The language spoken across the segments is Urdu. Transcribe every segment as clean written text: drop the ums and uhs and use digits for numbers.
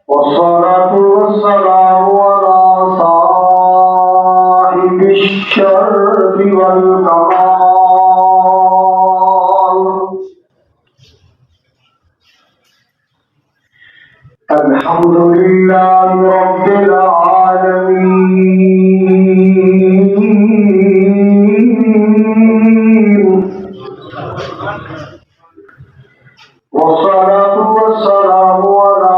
والصلاة والسلام على صاحب الشرف والكمال الحمد لله رب العالمين والصلاة والسلام على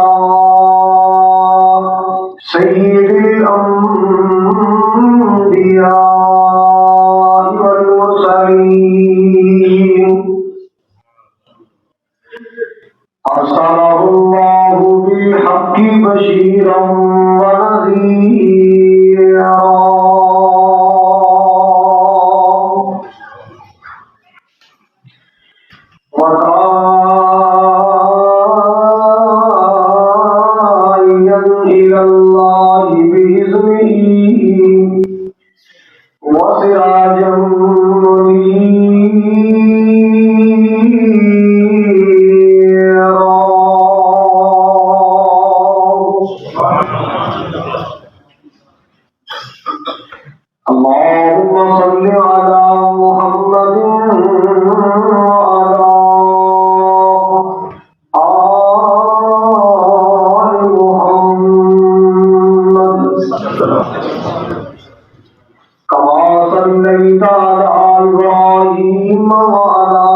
سيد الأنبياء والمرسلين أرسله الله بالحق بشيرا ونذيرا وداعيا إلى الله بإذنه وسراجا منيرا اللهم صل على محمد وعلى آل محمد كما صليت على إبراهيم وعلى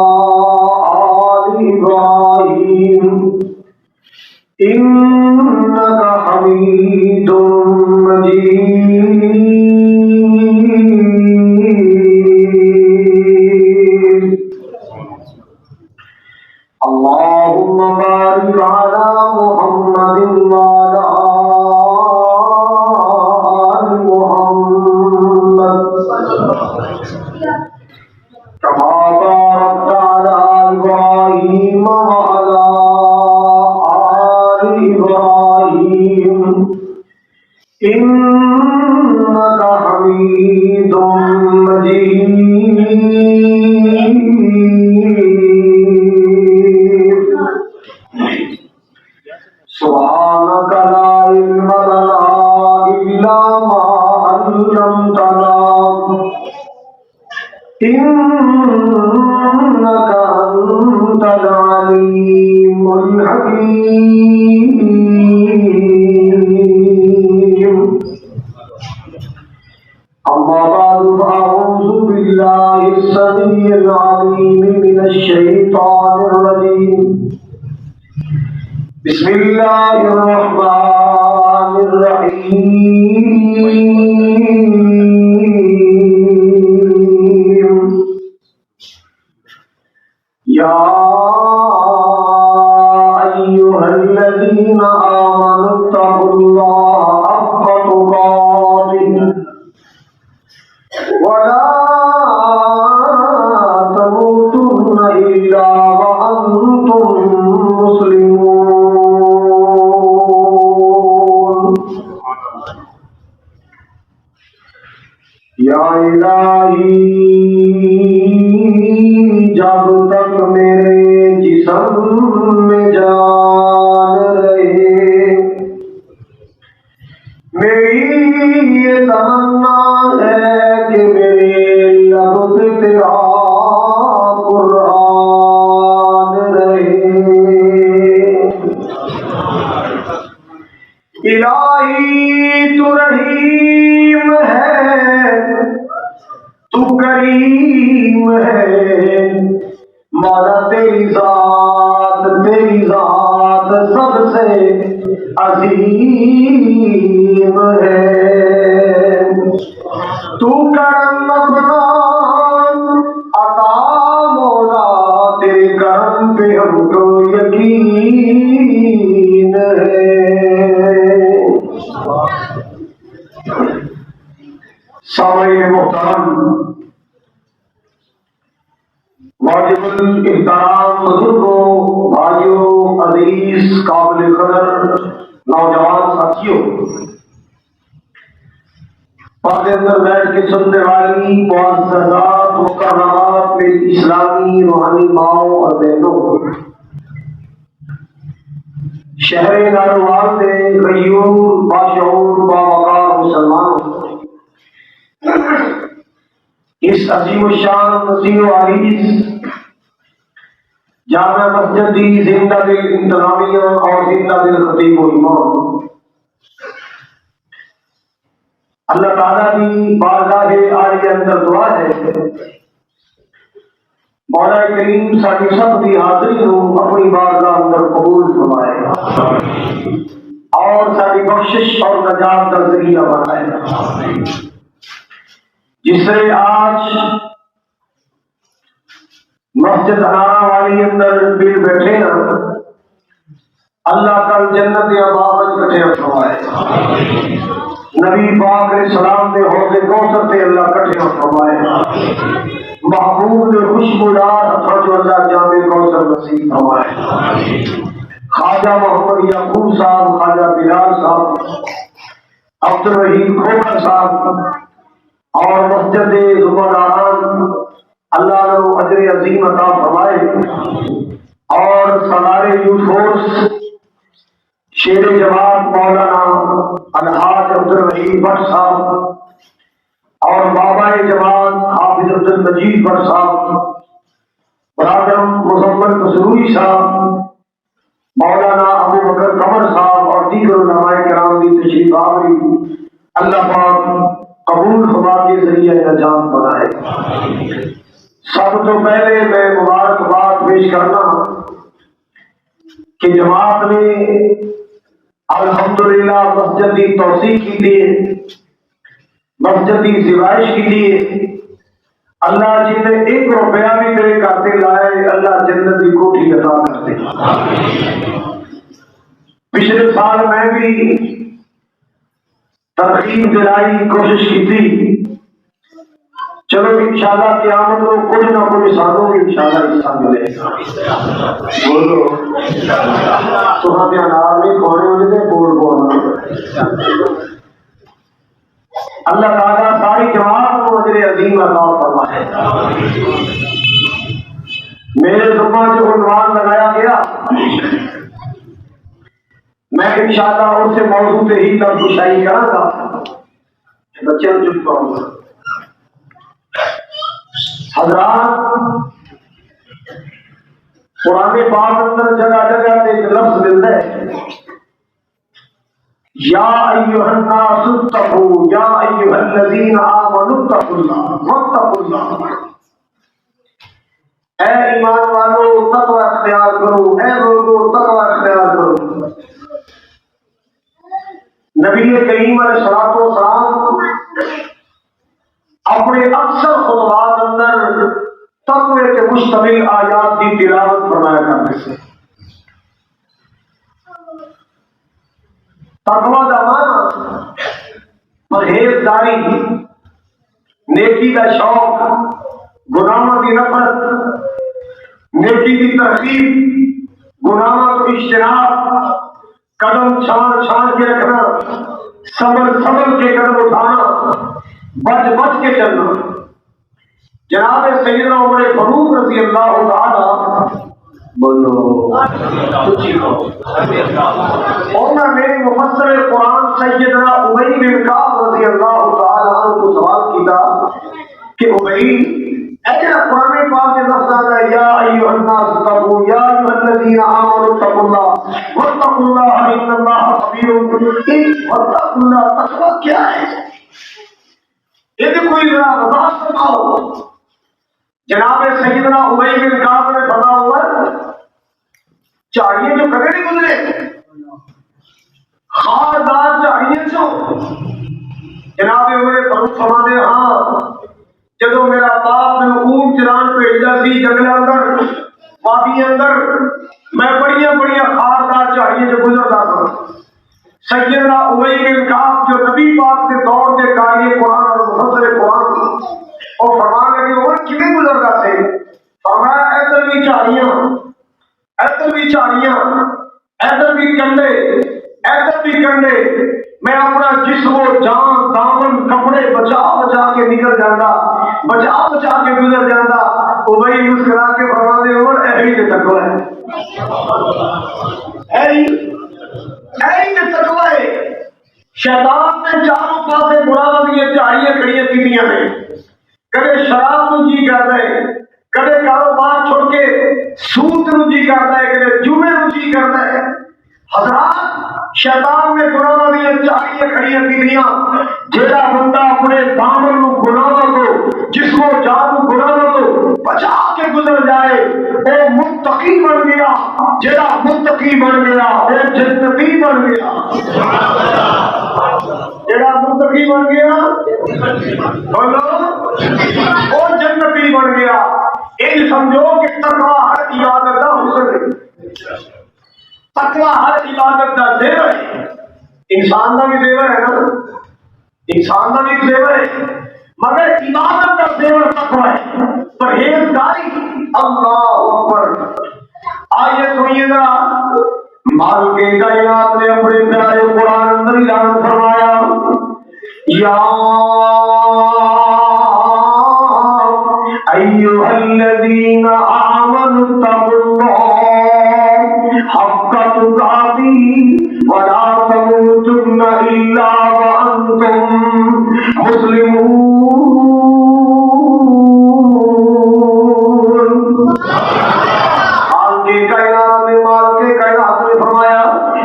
آل إبراهيم إنك حميد مجيد اللهم بارك على محمد وعلى آل محمد كما باركت على إبراهيم وعلى آل إبراهيم إنك حميد مجيد سبحانك لا علم لنا إلا ما علمتنا إنك أنت العليم الحكيم أما بعد فأعوذ بالله السميع العليم من الشيطان الرجيم بسم الله الرحمن الرحيم يا أيها الذين آمنوا اتقوا الله حق تقاته ولا تموتن إلا وأنتم مسلمون یا الہی جب تک میرے جسم میں جان رہے میری یہ تمنا ہے کہ میرے لب پہ تیرا قرآن رہے الہی تو رحیم ہے تو کریم ہے مولا تیری ذات سب سے عظیم ہے تو کرم اپنا عطا مولا تیرے کرم پہ ہم کو یقین ہے سامعین محترم واجب الاحترام بزرگوں بھائیوں عزیز قابل قدر نوجوان ساتھیوں پردے اندر بیٹھ کے سننے والی معززات مکرمات میں اسلامی روحانی ماؤں اور بہنوں، شہر ناروال میں غیور باشعور باوقار مسلمانوں، اس عظیم الشان مسیح و عریض جامع مسجد دی زندہ دل انتظامیہ اور زندہ دل خطیب و امام، اللہ تعالیٰ کی بارگاہ عالیہ اندر دعا ہے مولا کریم ساری سب کی حاضری ہوں اپنی بارگاہ اندر قبول فرمائے اور ساری بخشش اور نجات کا ذریعہ بنائے، جس سے آج مسجد انارہ والی اندر مل بیٹھے نا، اللہ کل جنت یا باغ کٹھے فرمائے، نبی پاک علیہ السلام نے حوض کوثر سے اللہ کٹھے فرمائے، محبوب نے خوشبودار ہتھوں جو اللہ جامع کوثر نصیب فرمائے، خواجہ محمد یعقوب صاحب، خواجہ بلال صاحب، عبد الرحیم کھوکھر صاحب اور مسجد زبرداران اللہ نے اجر عظیم عطا فرمائے، اور سالار یوتھ فورس شیر جماعت مولانا الحاج عبد الرحیم بٹ صاحب اور بابا جماعت حافظ عبد المجید بٹ صاحب، برادر مزمل مسروری صاحب، مولانا ابو بکر قمر صاحب اور دیگر علماء کرام بھی تشریف آوری، اللہ پاک قبول خدا کے ذریعے نجات بنائے۔ سب تو پہلے میں مبارکباد پیش کرنا کہ جماعت نے الحمدللہ مسجد کی توسیع کی لیے، مسجد کی زیبائش کی لیے اللہ جی نے 1 روپیہ بھی میرے کھاتے لائے، اللہ جنت کی کوٹھی عطا کر دے۔ پچھلے سال میں بھی ترغیب دلائی کوشش کی تھی، چلو انشاءاللہ قیامت کو کچھ نہ کچھ سانوں میں انشاءاللہ حصہ ملے گا۔ بولو تو ہم انار میں کھوڑے ہونے تھے، بول بولنا اللہ تعالیٰ ساری جماعت کو اجر عظیم عطا فرمائے۔ میرے ذمہ جو عنوان لگایا گیا میں انشاءاللہ اس سے موضوع پہ ہی لفظ گشائی کرا تھا، بچے چپ کروں گا۔ حضرات قرآن پاک اندر جگہ جگہ ایک لفظ ملتا ہے، یا ایھا الناس اتقوا، یا ایھا الذین آمنوا اتقوا اللہ واتقوا اللہ، اے ایمان والو تقوی اختیار کرو، اے لوگو تقوی اختیار کرو۔ نبی کریم علیہ الصلوۃ والسلام اپنے اکثر خطبات اندر تقوی کے مشتمل آیات کی تلاوت فرمایا کرتے تھے۔ تقوی کا معنی پرہیزگاری، نیکی کا شوق، گناہوں کی نفرت، نیکی کی ترغیب، گناہوں کو اجتناب، قدم چھان چھان کے رکھنا، صبر کے قدم اٹھانا، بچ کے چلنا۔ جناب سیدنا عمر فاروق رضی اللہ تعالی بولو عمر نے مفسر قرآن سیدنا ابی بن کعب رضی اللہ تعالی عنہ کو سوال کیا کہ ابی، اگر قرآن پاک کے لفظ آتا ہے یا ایھا الناس اتقوا، یا ایھا الذین آمنوا اتقوا اللہ واتقوا اللہ ان اللہ خبیر واتقوا اللہ، تقوی کیا ہے؟ یہ کوئی ذرا وضاحت فرماؤ۔ جناب سیدنا ابی بن کعب نے فرمایا ہوا چاڑیے جو کبھی نہیں گزرے، خاردار چاڑیے جو جناب عمر فاروق فرماتے ہاں، جدو میرا باپ میں اونٹ چران بھیجا سی جنگل اندر وادی اندر، میں بڑیاں خاردار چاڑیے جو گزرتا تھا۔ سیدنا ابی بن کعب جو نبی پاک کے دور کے قاری قرآن اور مفسر قرآن، اور فرمانے لگے اور کتنے گزرتا تھے؟ فرمایا ادھر بھی چاڑیاں، ادھر بھی چاڑیاں، ادھر بھی کنڈے، ادھر بھی کنڈے، میں اپنا جسم و جان دامن کپڑے بچا بچا کے نکل جانا، بچا بچا کے گزر جانا، وہ بھائی مسکرا کے فرما دے عمر ایہی تے تقوی ہے، ایہی تے تقوی ہے۔ شیطان نے چاروں پاسے گناہاں دی جھاڑیاں کھڑیاں کیتیاں نے، کدے شراب نو جی کردا ہے، کدے کاروبار چھوڑ کے سود نو جی کردا ہے، کدے جوئے نو جی کردا ہے۔ حضرات شیطان نے گناہاں دی جھاڑیاں کھڑیاں کیتیاں، جیڑا بندہ اپنے دامن نو گناہاں تو جسم و جان نو گناہاں تو بچا کے گزر جائے وہ متقی بن گیا، جیڑا متقی بن گیا وہ جنتی بن گیا، جیڑا متقی بن گیا بولو وہ جنتی بن گیا۔ ان سمجھو کہ تقوی ہر عبادت کا حسن ہے، تقوی ہر عبادت کا زیور ہے۔ انسان کا بھی زیور ہے نا، انسان کا بھی زیور ہے، مگر عبادت کا زیور تقوی ہے، پرہیزگاری۔ اللہ اکبر۔ آئیے سنیے گا، مال کے کائنات نے اپنے پیارے قرآن اندر اعلان فرمایا، یا ایھا الذین آمنوا اتقوا اللہ حق تقاته ولا تموتن الا وانتم مسلمون۔ مال کے کائنات نے فرمایا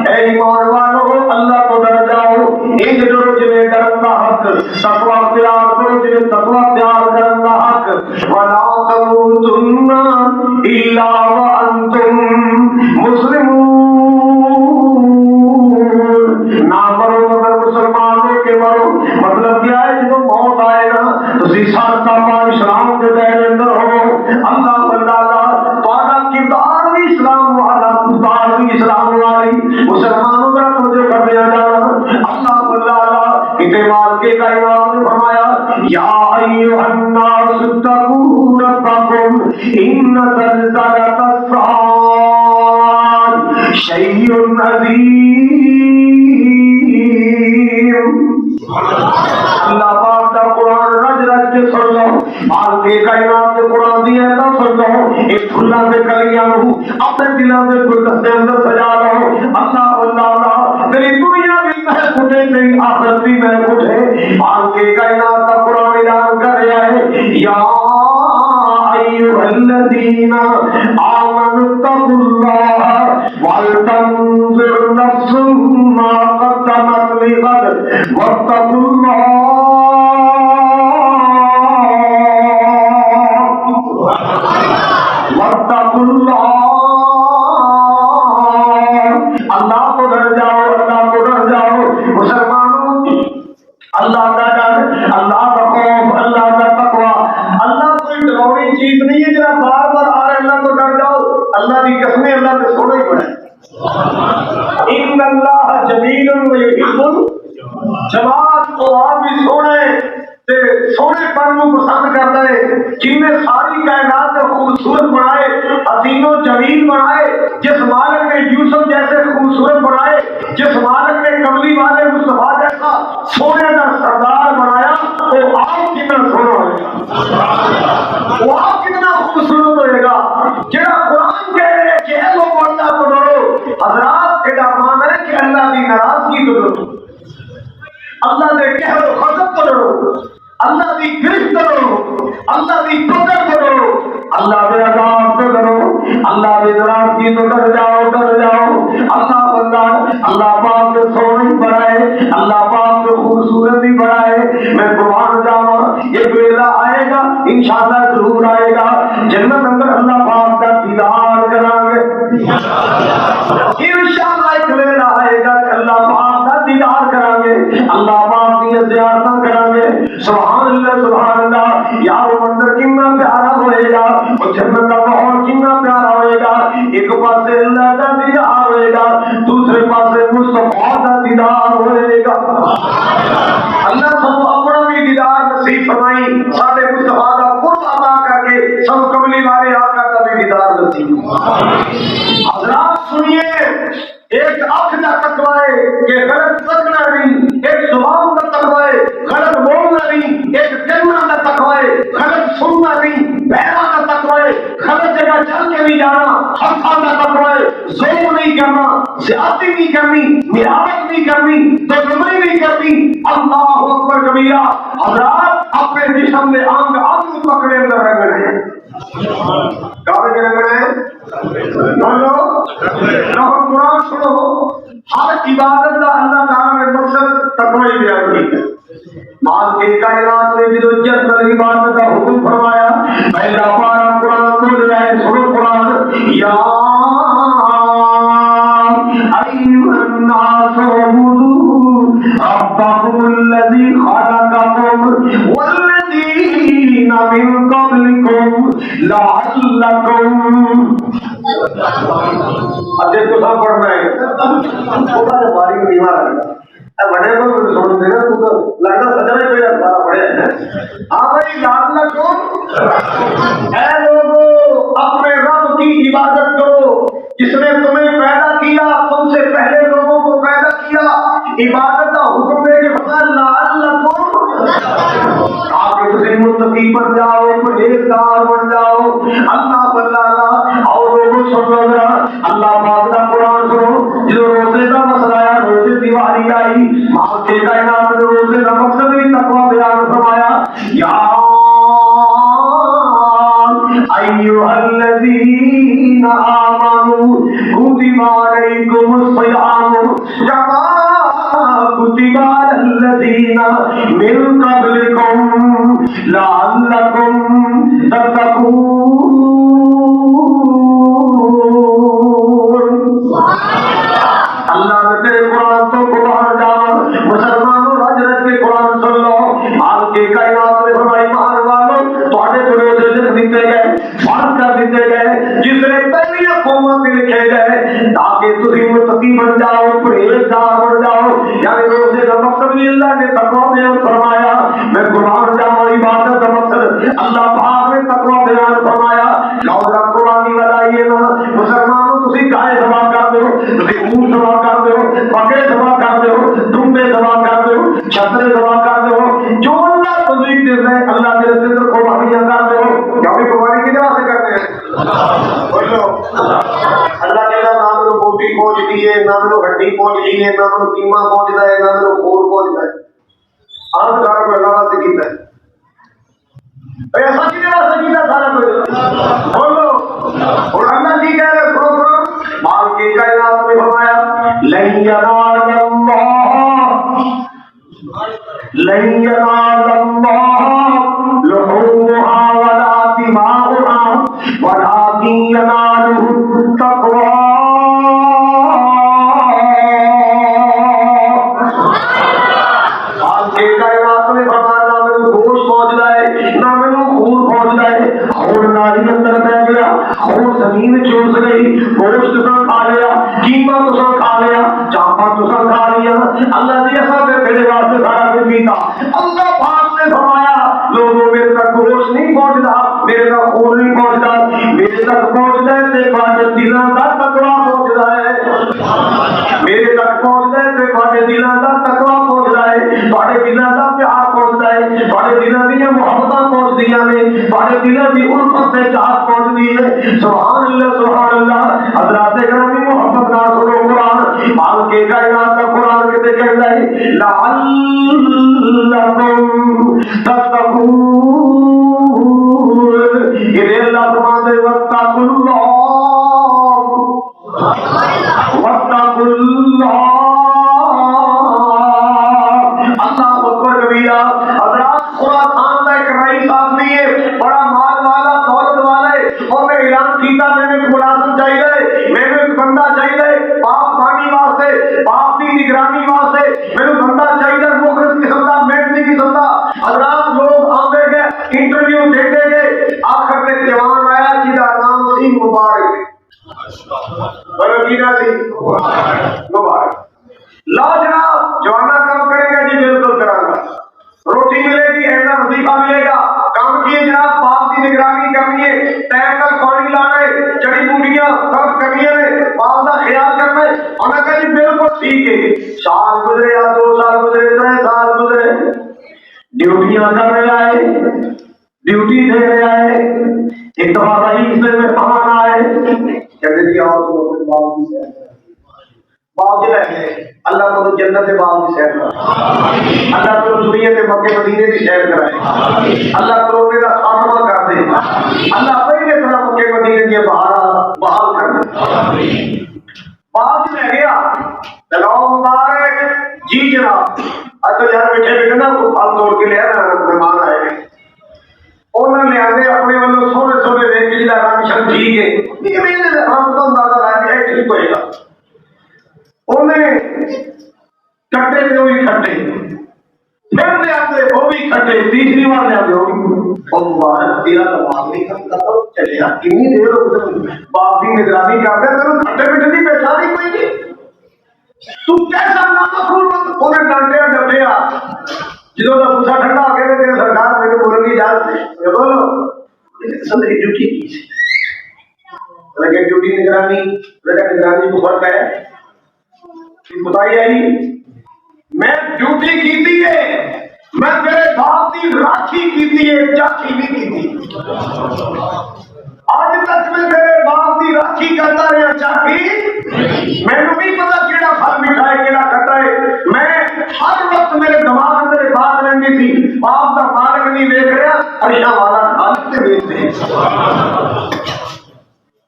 اے ایمان والو اللہ کو ڈر جاؤ، ایک ڈرو جنہیں ڈرن دا حق، تقوی اختیار کرو جنہیں تقوی اختیار کرن دا حق، ولا تموتن الا وانتم مسلمون، نہ مرو مگر مسلمان ہو کے مرو۔ مطلب کیا ہے، جب موت آئے گا تسی سارتا پا اسلام کے دائرے اندر ہو، اللہ اللہ تہاڈا کردار بھی اسلام والا، کردار بھی اسلام والی، مسلمانوں کا توجہ کر دیا جانا۔ اللہ اللہ اعتماد کے کائنات نے فرمایا یا ایھا الناس اتقوا ربکم ان زلزلۃ الساعۃ شیء عظیم۔ اللہ پاک کا قرآن رج رج کے سن لو، مال کے کائنات کے قرآن دی ہے تو سن لو، اس پھلاں دے کلیاں نو اپنے دلاں دے گلدستے اندر سجا لو۔ اللہ اللہ تیری دنیا بھی محک اٹھے، تیری آخرت بھی محک اٹھے۔ مال کے کائنات کا قرآن اعلان کر رہا ہے یا ایھا الذین آمنوا اتقوا اللہ ولتنظر نفس ما قدمت لغد واتقوا اللہ واتقوا اللہ۔ اللہ کو ڈر جاؤ، اللہ کو ڈر جاؤ مسلمانوں، اللہ کا ڈر، اللہ کا خوف، اللہ کا تقوی۔ اللہ کوئی ڈراؤنی چیز نہیں ہے جناب بار بار آ رہے اللہ کو ڈر جاؤ، اللہ کی قسمیں اللہ سے سونا ہی پڑے۔ ان اللہ جمیل ویحب جماعت کو آپ بھی سونے تے سونے پن کو پسند کرتا ہے، جن نے ساری کائنات کو خوبصورت بنائے، حسین و جمیل بنائے، جس مالک نے یوسف جیسے خوبصورت بنائے، جس مالک نے کملی والے مصطفیٰ جیسا سونے کا سردار بنایا، وہ آپ کتنا سونا ہوئے گا، وہ آپ کتنا خوبصورت ہوئے گا۔ جہاں قرآن کہہ رہے کہ اے لوگو اللہ کو ڈرو، حضرات کا مان ہے کہ اللہ کی ناراضگی کو ڈرو، اللہ کے قہر و غضب کو ڈرو، اللہ کی گرفت کو ڈرو، اللہ کی پکڑ کو ڈرو، اللہ کے عذاب کو ڈرو، اللہ کی ناراضگی کو ڈر جاؤ، ڈر جاؤ۔ اللہ بندہ اللہ پاک کے سونے بڑھائے، اللہ پاک کے خوبصورتی بڑھائے۔ میں قرآن جاؤں، یہ ویلا آئے گا انشاءاللہ ضرور آئے گا، جنت اندر اللہ پاک کا دیدار کریں گے انشاءاللہ، ایک ویلا آئے گا کہ اللہ پاک کا دیدار کریں گے، اللہ پاک کی زیارت کریں گے۔ سبحان اللہ سبحان اللہ۔ یار وہ منظر کتنا پیارا ہوئے گا، وہ جنت کا ماحول کتنا پیارا ہوئے گا، ایک پاسے اللہ کا دیدار ہوئے گا، دوسرے پاسے مصطفیٰ کا دیدار ہوئے گا۔ اللہ سب اپنا بھی دیدار نصیب فرمائی، سارے مصطفیٰ کا قرب ادا کر کے سب کملی والے آقا کا بھی دیدار نصیب۔ حضرات سنیے، ایک آنکھ کا تقوی ہے کہ غلط تکنا نہیں، ایک زبان کا تقوی ہے غلط بولنا نہیں، جانا، ہاتھوں کا تقوی ہے، ظلم نہیں کرنا، زیادتی نہیں کرنی، ملاوٹ نہیں کرنی، تجمعی نہیں کرنی۔ اللہ اکبر کبیرہ۔ حضرات اپنے جسم میں انگ انگ پکڑے اندر رنگنے ہیں، کعبے کے رنگنے ہیں، بولو قرآن سنو۔ ہر عبادت کا اللہ تعالیٰ نے مقصد تقوی بیان کی ہے۔ مال کے کائنات میں جو جس عبادت کا حکم فرمایا، پہلا پارا قرآن بول رہا ہے، سنو قرآن۔ یا ایھا الناس اعبدوا ربکم الذی خلقکم والذین من قبلکم لعلکم۔ اجے تو سب پڑھنا ہے، خدا نے باری میں دیوار ہے بڑے کو سن دے تو لگتا سجنا ہی پہ سارا پڑے ہیں۔ ہاں بھائی لعلکم، اے لوگوں اپنے رب کی عبادت کرو جس نے تمہیں پیدا کیا، تم سے پہلے لوگوں کو پیدا کیا، عبادت کا حکم دے کے لعلکم تاکہ تم متقی بن جاؤ، پرہیزگار بن جاؤ۔ اللہ اللہ اور لوگوں سن لو ذرا، اللہ پاک کا قرآن سنو۔ جو روزے کا مسئلہ ہے، روزے دیواری آئی، ماں کے کائنات میں روزے کا مقصد بھی تقویٰ بیان فرمایا۔ یا ایھا الذین آمنوا کتب علیکم الصیام کما کتب علی الذین من قبلکم لعلکم تتقون۔ اللہ نے تیرے قرآن تو قرآن جانا، مسلمانوں رج رج کے قرآن سن لو۔ آج کے کائنات میں فرمائی مان والو تھوڑے کو روزے لکھ دیتے گئے، فرض کر دیتے گئے، جس نے پہلی قوموں میں لکھے گئے تاکہ تم متقی بن جاؤ، پرہیزگار بن جاؤ۔ یعنی روزے کا مقصد بھی اللہ نے تقویٰ بیان فرمایا۔ میں قرآن جاؤں، عبادت کا مقصد اللہ پاک نے تقویٰ بیان فرمایا۔ لوگ قرآن بتائیے نا مسلمانوں تسی گائے سوا کر دو، تسی اونٹ سوا کر دو، بکرے سوا کر دو، دمبے سوا کر دو، چھترے سوا کر دو، جو اللہ تمہیں دے رہے اللہ کے رسول کو قربانیاں کر دو۔ کیونکہ قربانی کی جگہ سے کرتے ہیں، بولو اللہ کے نام میں بوٹی پہنچ دیے، نہ میں ہڈی پہنچ دیے، نہ میں قیمہ پہنچتا ہے، نہ میں خون پہنچتا ہے۔ آج کار کو اللہ سے کیتا ہے، ایسا کی جگہ سے کیتا سارا کچھ، بولو اور اللہ جی کہہ رہے سنو مال کی کائنات میں فرمایا لن ینال اللہ لحومها ولا دماؤها ولكن يناله التقوى۔ مال کی کائنات میں فرمایا نہ میں گوشت پہنچتا ہے، نہ میں خون پہنچتا ہے۔ خون نالی اندر بہ گیا، خون زمین چوس گئی، گوشت تو کھا لیا، قیمہ تو کھا لیا، چاپا تو کھا لیا۔ اللہ جی ایسا میرے واسطے سارا دن پیتا۔ اللہ پاک نے فرمایا لوگوں میرے تک گوشت نہیں پہنچتا، میرے تک خون نہیں پہنچتا، میرے تک پہنچتا ہے تمہارے دلوں کا تقویٰ پہنچتا ہے، میرے تک پہنچتا ہے تمہارے دلوں کا تقویٰ پہنچتا ہے، تمہارے دلوں کا پیار پہنچتا ہے، تمہارے دلوں کی محبتیں پہنچتی ہیں، تمہارے دلوں کی الفت سے چاہت پہنچتی ہے۔ سبحان اللہ سبحان اللہ۔ حضرات گرامی محبت نہ سنو قرآن، مال کے کائنات کا قرآن کہتے کہتا ہے لعلکم تتقون۔ یہ اللہ فرماتے ہیں واتقوا اللہ واتقوا اللہ۔ اللہ اکبر کبیرہ۔ حضرات خراسان کا ایک رئیس آدمی ہے، بڑا مال والا دولت والا ہے، اور میں اعلان کیتا میں نے ملازم چاہیے، میں نے بندہ چاہیے باپ پانی واسطے، باپ کی نگرانی واسطے، میں نے بندہ چاہیے مخلص قسم کا، محنتی قسم کا۔ حضرات لوگ آتے گئے، انٹرویو دیتے گئے، آخر میں جوان آیا جہاں نام سی مبارک، بولو کی نا سی مبارک۔ لا جناب جوانا کام کرے گا جی، بالکل کرا گا، روٹی ملے گی، ایسا وظیفہ ملے گا، کام کیے جناب، باپ کی نگرانی کرنی ہے، ٹائم تک پانی لانا ہے، جڑی بوٹیاں صرف کرنی ہے، باپ کا خیال کرنا ہے۔ انہوں نے کہا جی بالکل ٹھیک ہے۔ سال گزرے یا 2 سال گزرے، 3 سال گزرے، ڈیوٹیاں کرنے آئے، ڈیوٹی دے رہے آئے، ایک دفعہ رئیس نے مہمان آئے، کہتے جی آؤ تم اپنے باپ کی سیر کرو، باپ جی لے گئے، اللہ کو جنت باپ کی سیر کرائے، اللہ کو دنیا کے مکے مدینے کی سیر کرائے، اللہ کو میرا خاتمہ کر دے، اللہ پہلے طرح مکے مدینے کی بحال کر دے۔ باپ جی لے گیا، لگاؤ مبارک، جی جناب، اب تو یار بیٹھے بیٹھے نا پھل توڑ کے لیا نا مہمان آئے گئے، انہوں نے لے اپنے والوں سونے سونے دیکھ کے جا رنگ شن ٹھیک ہے، ہم تو اندازہ لا کے ٹھیک ہوئے گا، انہیں کٹے تھے وہی کھٹے، پھر لے آتے وہ بھی کھٹے، تیسری بار لے آتے وہ بھی تیرا دماغ نہیں کرتا تو چلے گا، کنی دیر ہو باپ کی نگرانی کرتے تیرے کھٹے پیٹے کی پہچان ہی کوئی نہیں، تو کیسا نامفروض انہیں ڈانٹیا ڈبیا، جدوں کا غصہ ٹھنڈا ہو گیا تیرے سرکار میرے بولنے کی اجازت ہے، بولو اصل میری ڈیوٹی کی تھی، لیکن ڈیوٹی نگرانی، لیکن نگرانی کو فرق ہے، بتائی آئی میں ڈیوٹی کی تھی ہے، میں تیرے باپ کی راکھی کی تھی ہے، چاچی نہیں کی تھی، آج تک میں تیرے باپ کی راکھی کرتا رہا چاچی، میں نے نہیں پتا کیڑا پھل میٹھا ہے کیڑا کھٹا ہے، میں ہر وقت میرے دماغ میں میرے بات رہتی تھی، باپ کا مالک نہیں دیکھ رہا، ارشا والا خالق سے دیکھتے ہیں،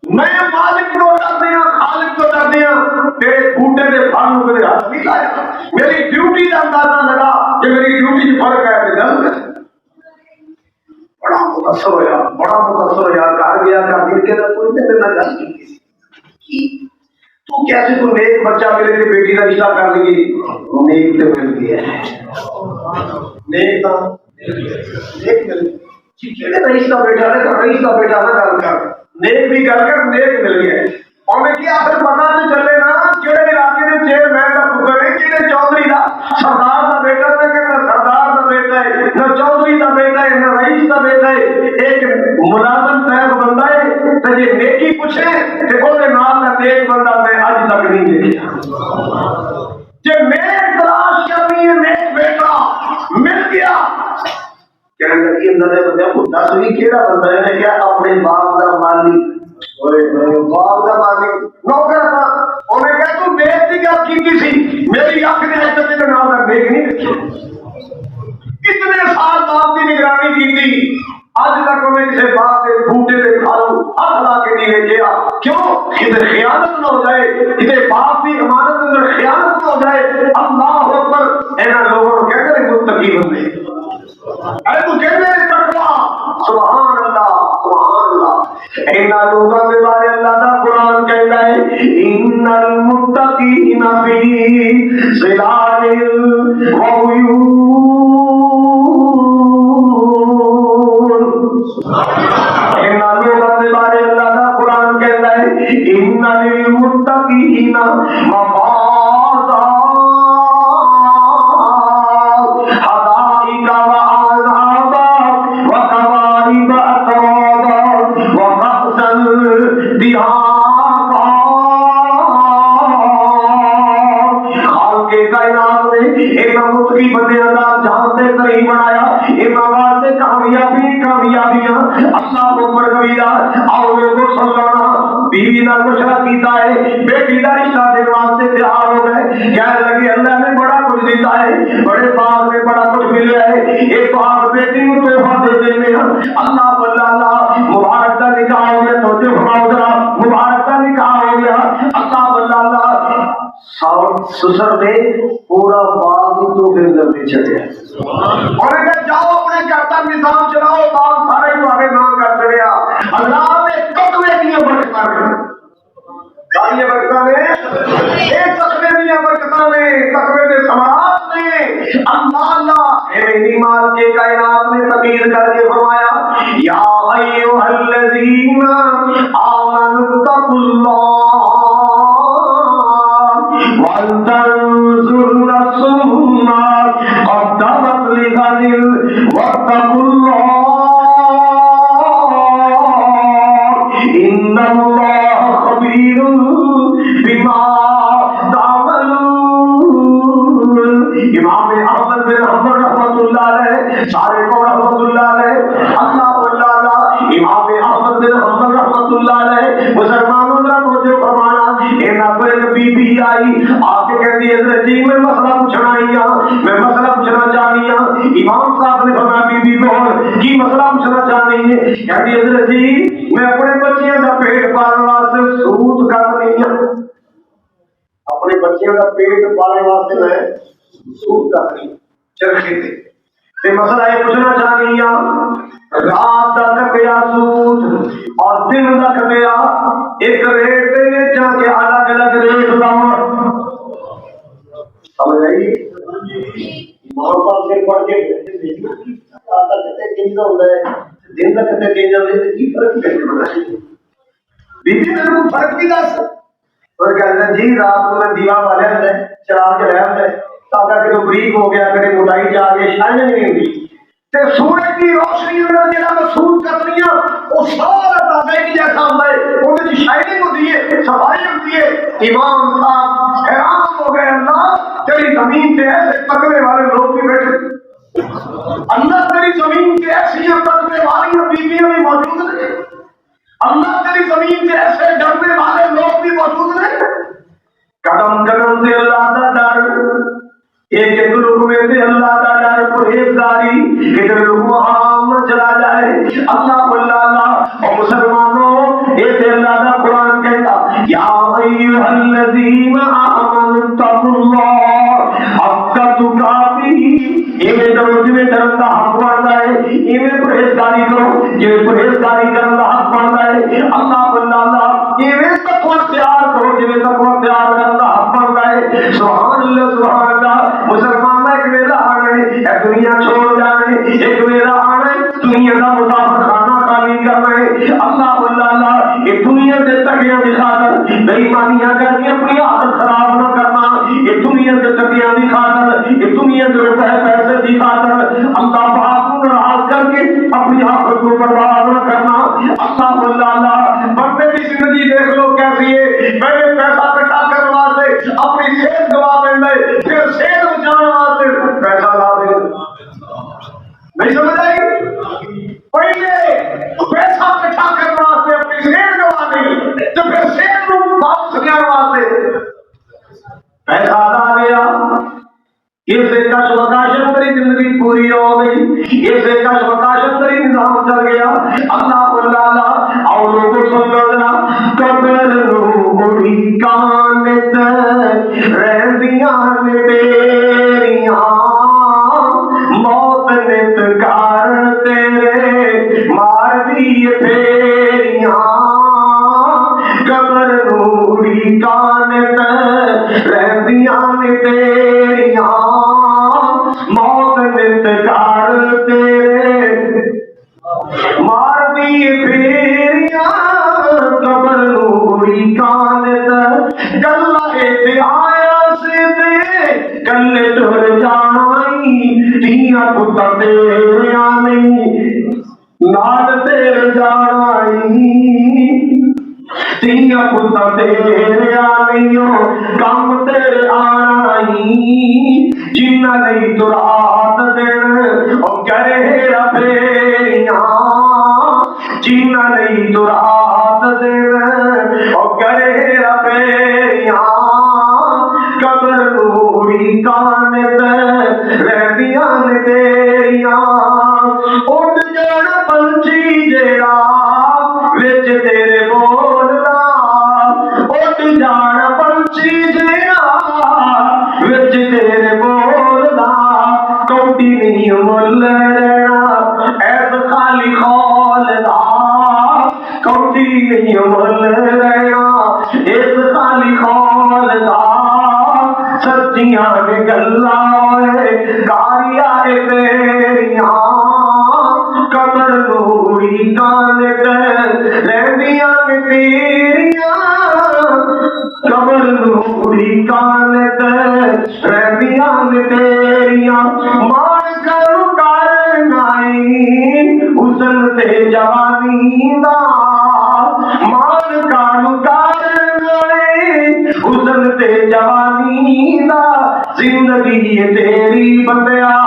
میں مالک کو ڈر دیا، خالق کو ڈر دیا، تیرے بوٹے کے پھل میرے ہاتھ نہیں لایا، میری ڈیوٹی کا اندازہ لگا کہ میری ڈیوٹی سے فرق ہے کہ غلط ہے، بڑا متاثر ہوا، بڑا متاثر ہوا، کہا گیا کہ دل کے اندر کوئی میرے نہ گل کی تو کیسے تو نیک بچہ میرے لیے بیٹی کا رشتہ کر لیے، نیک تو مل گیا ہے، نیک تو نیک مل گیا، کہڑے رئیس کا بیٹا نے کہا رئیس کا بیٹا نہ گل کر، نیک بھی کر نیک مل گیا، اور میں کیا پھر پتا تو چلے نا کہڑے علاقے کے چیئرمین کا پتر ہے، کہڑے چودھری کا سردار کا بیٹا ہے کہ نہ سردار کا بیٹا ہے، نہ چودھری کا بیٹا ہے، نہ رئیس کا بیٹا ہے، ایک ملازم صاحب بندہ ہے تو یہ نیکی پوچھے کہ وہ نام کا نیک بندہ میں آج تک نہیں دیکھا، جب نیک تلاش کرنی ہے نیک بیٹا مل گیا، کہنے لگی اللہ نے بندہ کو 10ویں کیڑا بندہ ہے کیا اپنے باپ کا مالک، باپ کا مالک نوکر تھا، انہیں کہا تو نیک کی گل کی سی، میری آنکھ نے آج تک نام کا نیک نہیں دیکھا، کتنے سال باپ کی نگرانی کی تھی، آج تک انہیں کسی باپ کے بوٹے کے پھل ہاتھ لا کے نہیں دیکھا، کیوں ادھر خیانت نہ ہو جائے، ادھر باپ کی امانت اندر خیانت نہ ہو جائے، اللہ اکبر، اینا لوگوں کو کہتے ہیں متقی بندے، اے تو کہتے ہیں تقویٰ، سبحان اللہ سبحان اللہ، اینا لوگوں کے بارے اللہ کا قرآن کہتا ہے ان المتقین فی ظلال وعیون، اینا لوگوں کے بارے اللہ کا قرآن کہتا ہے ان للمتقین مفازا حدائق وعنابا وکواعب اترابا وکأسا دہاقا، خالق کائنات نے اینا متقی بندے اللہ جانتے نہیں بنایا، اینا واسطے کامیابیاں اللہ اکبر کبیرہ، اور لوگوں سلطانہ بیوی کا مشورہ کیتا ہے، بیٹی کا رشتہ دینے واسطے تیار ہو گئے، کہنے لگے اللہ نے بڑا کچھ دیتا ہے، بڑے باغ میں بڑا کچھ ملیا ہے، ایک باغ بیٹی کو تحفہ دے دیتے ہیں، اللہ اللہ مبارک کا نکاح ہو گیا، توجہ فرماؤ ذرا، مبارک کا نکاح ہو گیا، اللہ اللہ سسر نے پورا باغ تو پھر اندر دے چلے، اور اگر جاؤ اپنے گھر کا نظام چلاؤ، باغ سارے تمہارے نام کر چلیا، اللہ نے قصبے کی برکتاں میں، ساری برکتاں میں، ایک قصبے کی برکتاں میں، قصبے کے ثمرات میں، اللہ اے مال کے کائنات میں تقریر کر کے فرمایا یا ایھا الذین آمنوا اتقوا اللہ وَلْتَنظُرْ نَفْسٌ مَا قَدَّمَتْ لِغَدٍ وَاتَّقُوا اللَّهَ إِنَّ اللَّهَ خَبِيرٌ بِمَا تَعْمَلُونَ۔ امام احمد بن حنبل رحمۃ اللہ علیہ سارے کو رحمۃ اللہ علیہ، اللہ اللہ امام احمد بن حنبل رحمۃ اللہ علیہ، مسلمانوں کا توجہ فرمانا، اینا کو ایک بی بی آئی آ کے کہتی ہے حضرت جی میں مسئلہ پوچھنا ہی میں مسئلہ پوچھنا چاہنی ہوں۔ امام صاحب نے فرمایا بی بی بول کی مسئلہ پوچھنا چاہنی ہے؟ کہتی ہے حضرت جی میں اپنے بچیاں کا پیٹ پالنے واسطے سود کرنی ہوں، اپنے بچیاں کا پیٹ پالنے واسطے میں سود کرنی چرخے تے مسئلہ یہ پوچھنا چاہنی ہوں، رات کا کٹیا سود اور دن کا کٹیا ایک ریٹ دے جا کے الگ الگ ریٹ لاؤ، سمجھ آئی؟ امام صاحب سے پڑھ کے رات کا کٹے کنجا ہوتا ہے، دن کا کٹے کنجا ہوتا ہے، کی فرق ہے؟ بی بی میرے کو فرق بھی دس، اور کہتے ہیں جی رات کو میں دیوا پا لیا ہے چراغ جلایا ہے تاکہ کہ بریک ہو گیا کرے موٹائی جا کے شاید نہیں ہوگی تے سورج کی روشنی میں جڑا محسوس کرنی ہے وہ سارا تازہ کی جیسا ہوتا ہے، وہ شائننگ ہوتی ہے، صفائی ہوتی ہے۔ امام صاحب حیران ہو گئے، اللہ تیری زمین پہ ایسے تکنے والے لوگ بھی بیٹھے، اللہ تیری زمین پہ ایسی تکنے والی بیویاں بھی موجود ہیں، اللہ تیری زمین پہ ایسے ڈرنے والے لوگ بھی موجود ہیں۔ قدم قدم سے اللہ کا ڈر، ایک ایک لقمے سے اللہ کا ڈر، پرہیزگاری کدھر لقمہ حرام نہ چلا جائے۔ اللہ اللہ اور مسلمانوں ایک اللہ کا قرآن کہتا یا ایھا الذین آمنوا اتقوا اللہ حق تقاتہ، ایویں ڈرو جویں ڈرن دا حق بنتا ہے، ایویں پرہیزگاری کرو جویں پرہیزگاری کرن دا حق بنتا ہے۔ اللہ اللہ ایویں تقوی اختیار کرو جویں تقوی اختیار کرن دا حق بنتا ہے۔ سبحان اللہ سبحان اللہ۔ مسلمان ایک ویلا آنا ہے، ایک دنیا چھوڑ جانا ہے، ایک ویلا آنا ہے دنیا کا مسافر خانہ خالی کرنا ہے۔ اللہ اللہ یہ دنیا سے تکیاں دکھا کر بے ایمانیاں کر کے اپنی عادت خراب نہ کرنا، یہ دنیا سے تکیاں دکھا کر، یہ دنیا سے روپے پیسے دکھا کر اللہ پاک کو ناراض کر کے اپنی آخرت کو برباد نہ کرنا۔ اللہ اللہ بندے کی زندگی دیکھ لو کیسی ہے، پہلے پیسہ اکٹھا کرنے واسطے اپنی صحت گوا دیں، پھر صحت بچانے واسطے پیسہ لا دیں، نہیں سمجھ آئی؟ پہلے پیسہ اکٹھا کرنے واسطے اپنی صحت گوا دیں تو پھر صحت کو واپس کرنے واسطے پیسہ لا لیا۔ اس سے کشف کاشت تری زندگی پوری ہو گئی، اس سے کشف کاشت تری نظام چل گیا۔ اللہ اللہ اور لوگوں سن لو ذرا، قبر نوری کانت رہدیاں نے تیریاں، موت نت کار تیرے مار دیے پھیریاں، قبر نوری کانت رہدیاں نے تیریاں، موت نتکار تیرے مار دیے پھیریاں، قبر نوری کانت گلہ آیا سے دے گلے ٹر جانائی، تیاں پتہ تیرے آنی نال تیرے جانائی، تیاں پتہ تیرے آنیوں کام تیرے آنائی، جنہ نہیں تو رات دن اور کرے ہیرا پھیریاں، جنہ نہیں تو رات دن اور کرے ہیرا پھیریاں، قبر نوری کانت رہدیاں نے تیریاں، اٹھ جانا پنچھی جیڑا وچ تیرے بولدا، اٹھ جانا پنچھی جیڑا وچ تیرے بولدا، کوٹی نہیں مل رہنا ایس خالی خول دا، کوٹی نہیں مل رہنا ایس خالی خول دا، سچیاں نے گلاں ہوئے کاریاں تیریاں، قبر نوری کانت رہدیاں نے تیریاں، قبر نوری کانت رہدیاں نے تیریاں، مان کرو کرنائی حسن تے جوانی دا، مان کرو کرنائی حسن تے جوانی دا، زندگی تیری بندیا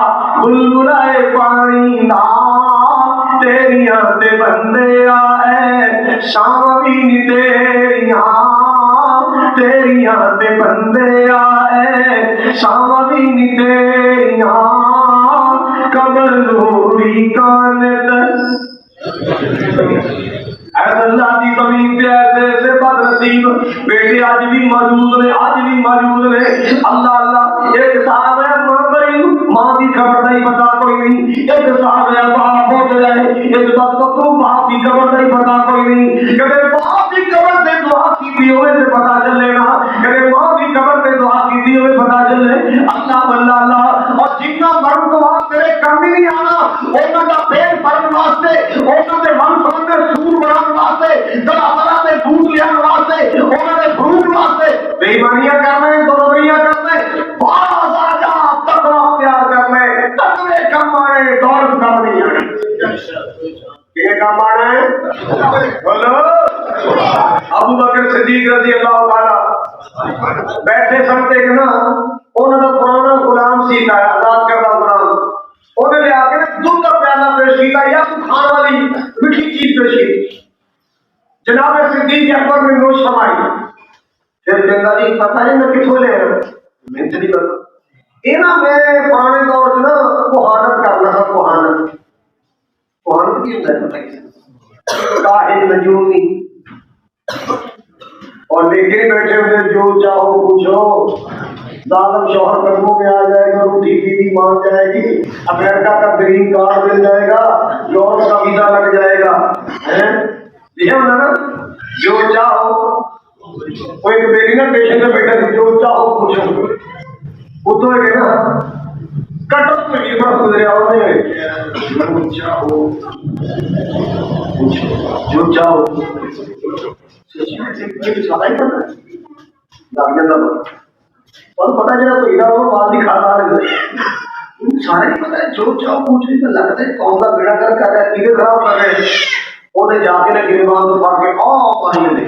بلبلائے پانی دا تیریاں تے بندے آئے شام بھی نہیں تیریاں تیریاں تے بندے آئے شام بھی نہیں تیریاں قبر نوری کانت اللہ کی زمین پہ ایسے ایسے بد نصیب بیٹے آج بھی موجود نے آج بھی موجود نے اللہ اللہ ایک صاحب ہے ماں کی خبر نہیں پتا کوئی نہیں ایک صاحب ہے باپ ہو جائے ایک بات تو باپ کی خبر نہیں پتا کوئی نہیں کبھی باپ کی خبر سے دعا کی ہوئے سے پتا چلے گا کبھی ماں کی خبر سے دعا کی ہوئے پتا چلے اللہ اللہ اللہ اور جتنا مرد دعا تیرے کم ہی نہیں آنا انہوں کا پیٹ بھرنے واسطے انہوں نے من سمجھ میں سور بنانے واسطے دلاولا میں بھوت لیان واسطے انہوں نے بھوت واسطے بے ایمانیاں کرنا ہے دو رویاں کرنا ہے باز آ جا تقوی اختیار کرنا ہے تقوی کم آنے دولت کم نہیں آنے یہ کام آنا ہے بولو ابو بکر صدیق رضی اللہ تعالی بیٹھے سمتے کہ نا انہوں نے پرانا غلام سیکھا ہے آزاد کردہ غلام انہوں نے آ کے دودھ کا پیالہ پیش کیا یا تو کھان والی میٹھی چیز پیش کی جناب صدیق اکبر نے نوش فرمائی پھر کہتا جی پتہ ہے میں کتوں لے رہا میں تو نہیں پتا یہاں میں پرانے دور سے نا کوہانت کرنا تھا کوہانت کوہانت کی ہوتا ہے پتہ ہے کاہل نجومی اور لیکن بیٹھے ہوئے جو چاہو پوچھو ظالم شوہر قدموں میں آ جائے گا روٹی بیوی مان جائے گی امریکہ کا گرین کارڈ مل جائے گا یورپ کا ویزا لگ جائے گا یہ ہونا نا جو چاہو کوئی بیٹی نا پیشنٹ سے بیٹھا جو چاہو پوچھو وہ تو ہے نا کٹر تو یہ بات گزرے آؤ جو چاہو جو چاہو اور پتا چلا تو ادھر وہ بات دکھا رہا ہے سارے پتا ہے جو چاہو پوچھے تو لگتا ہے کون کا بیڑا کر کر رہا ہے چیزیں خراب کر رہے ہیں انہیں جا کے نہ گریبان تو پا کے پانی نے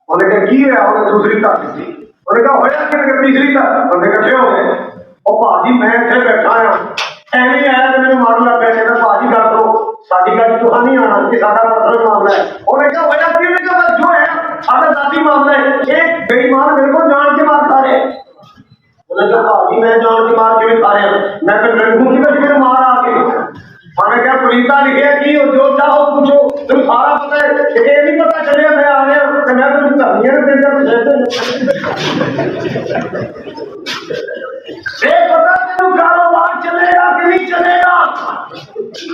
انہیں کہا کی ہے انہیں دوسری تک تھی انہیں کہا ہویا کہ تیسری تک انہیں کٹھے ہو گئے اور بھاجی میں اتنے بیٹھا ہاں ایویں آیا کہ میرے مارو لگ گیا کہ بھاجی کر دو ساری گل تو نہیں آنا یہ سارا پرسنل معاملہ ہے انہیں کہا وجہ کی میں کہا جو ہے سارا ذاتی معاملہ ہے ایک بے ایمان میرے کو جان کے مار کھا رہے ہیں انہیں کہا بھاجی میں جان کے مار کے بھی کھا رہے ہیں میں پھر لڑکوں کی وجہ میرے مار آ کے میں کیا پولیسا لکھے کہ جو چاہو پوچھو تم سارا پتہ ہے یہ نہیں پتا چلے میں آ گیا کہ میں تم کرنی پتا تین کاروبار چلے گا کہ نہیں چلے گا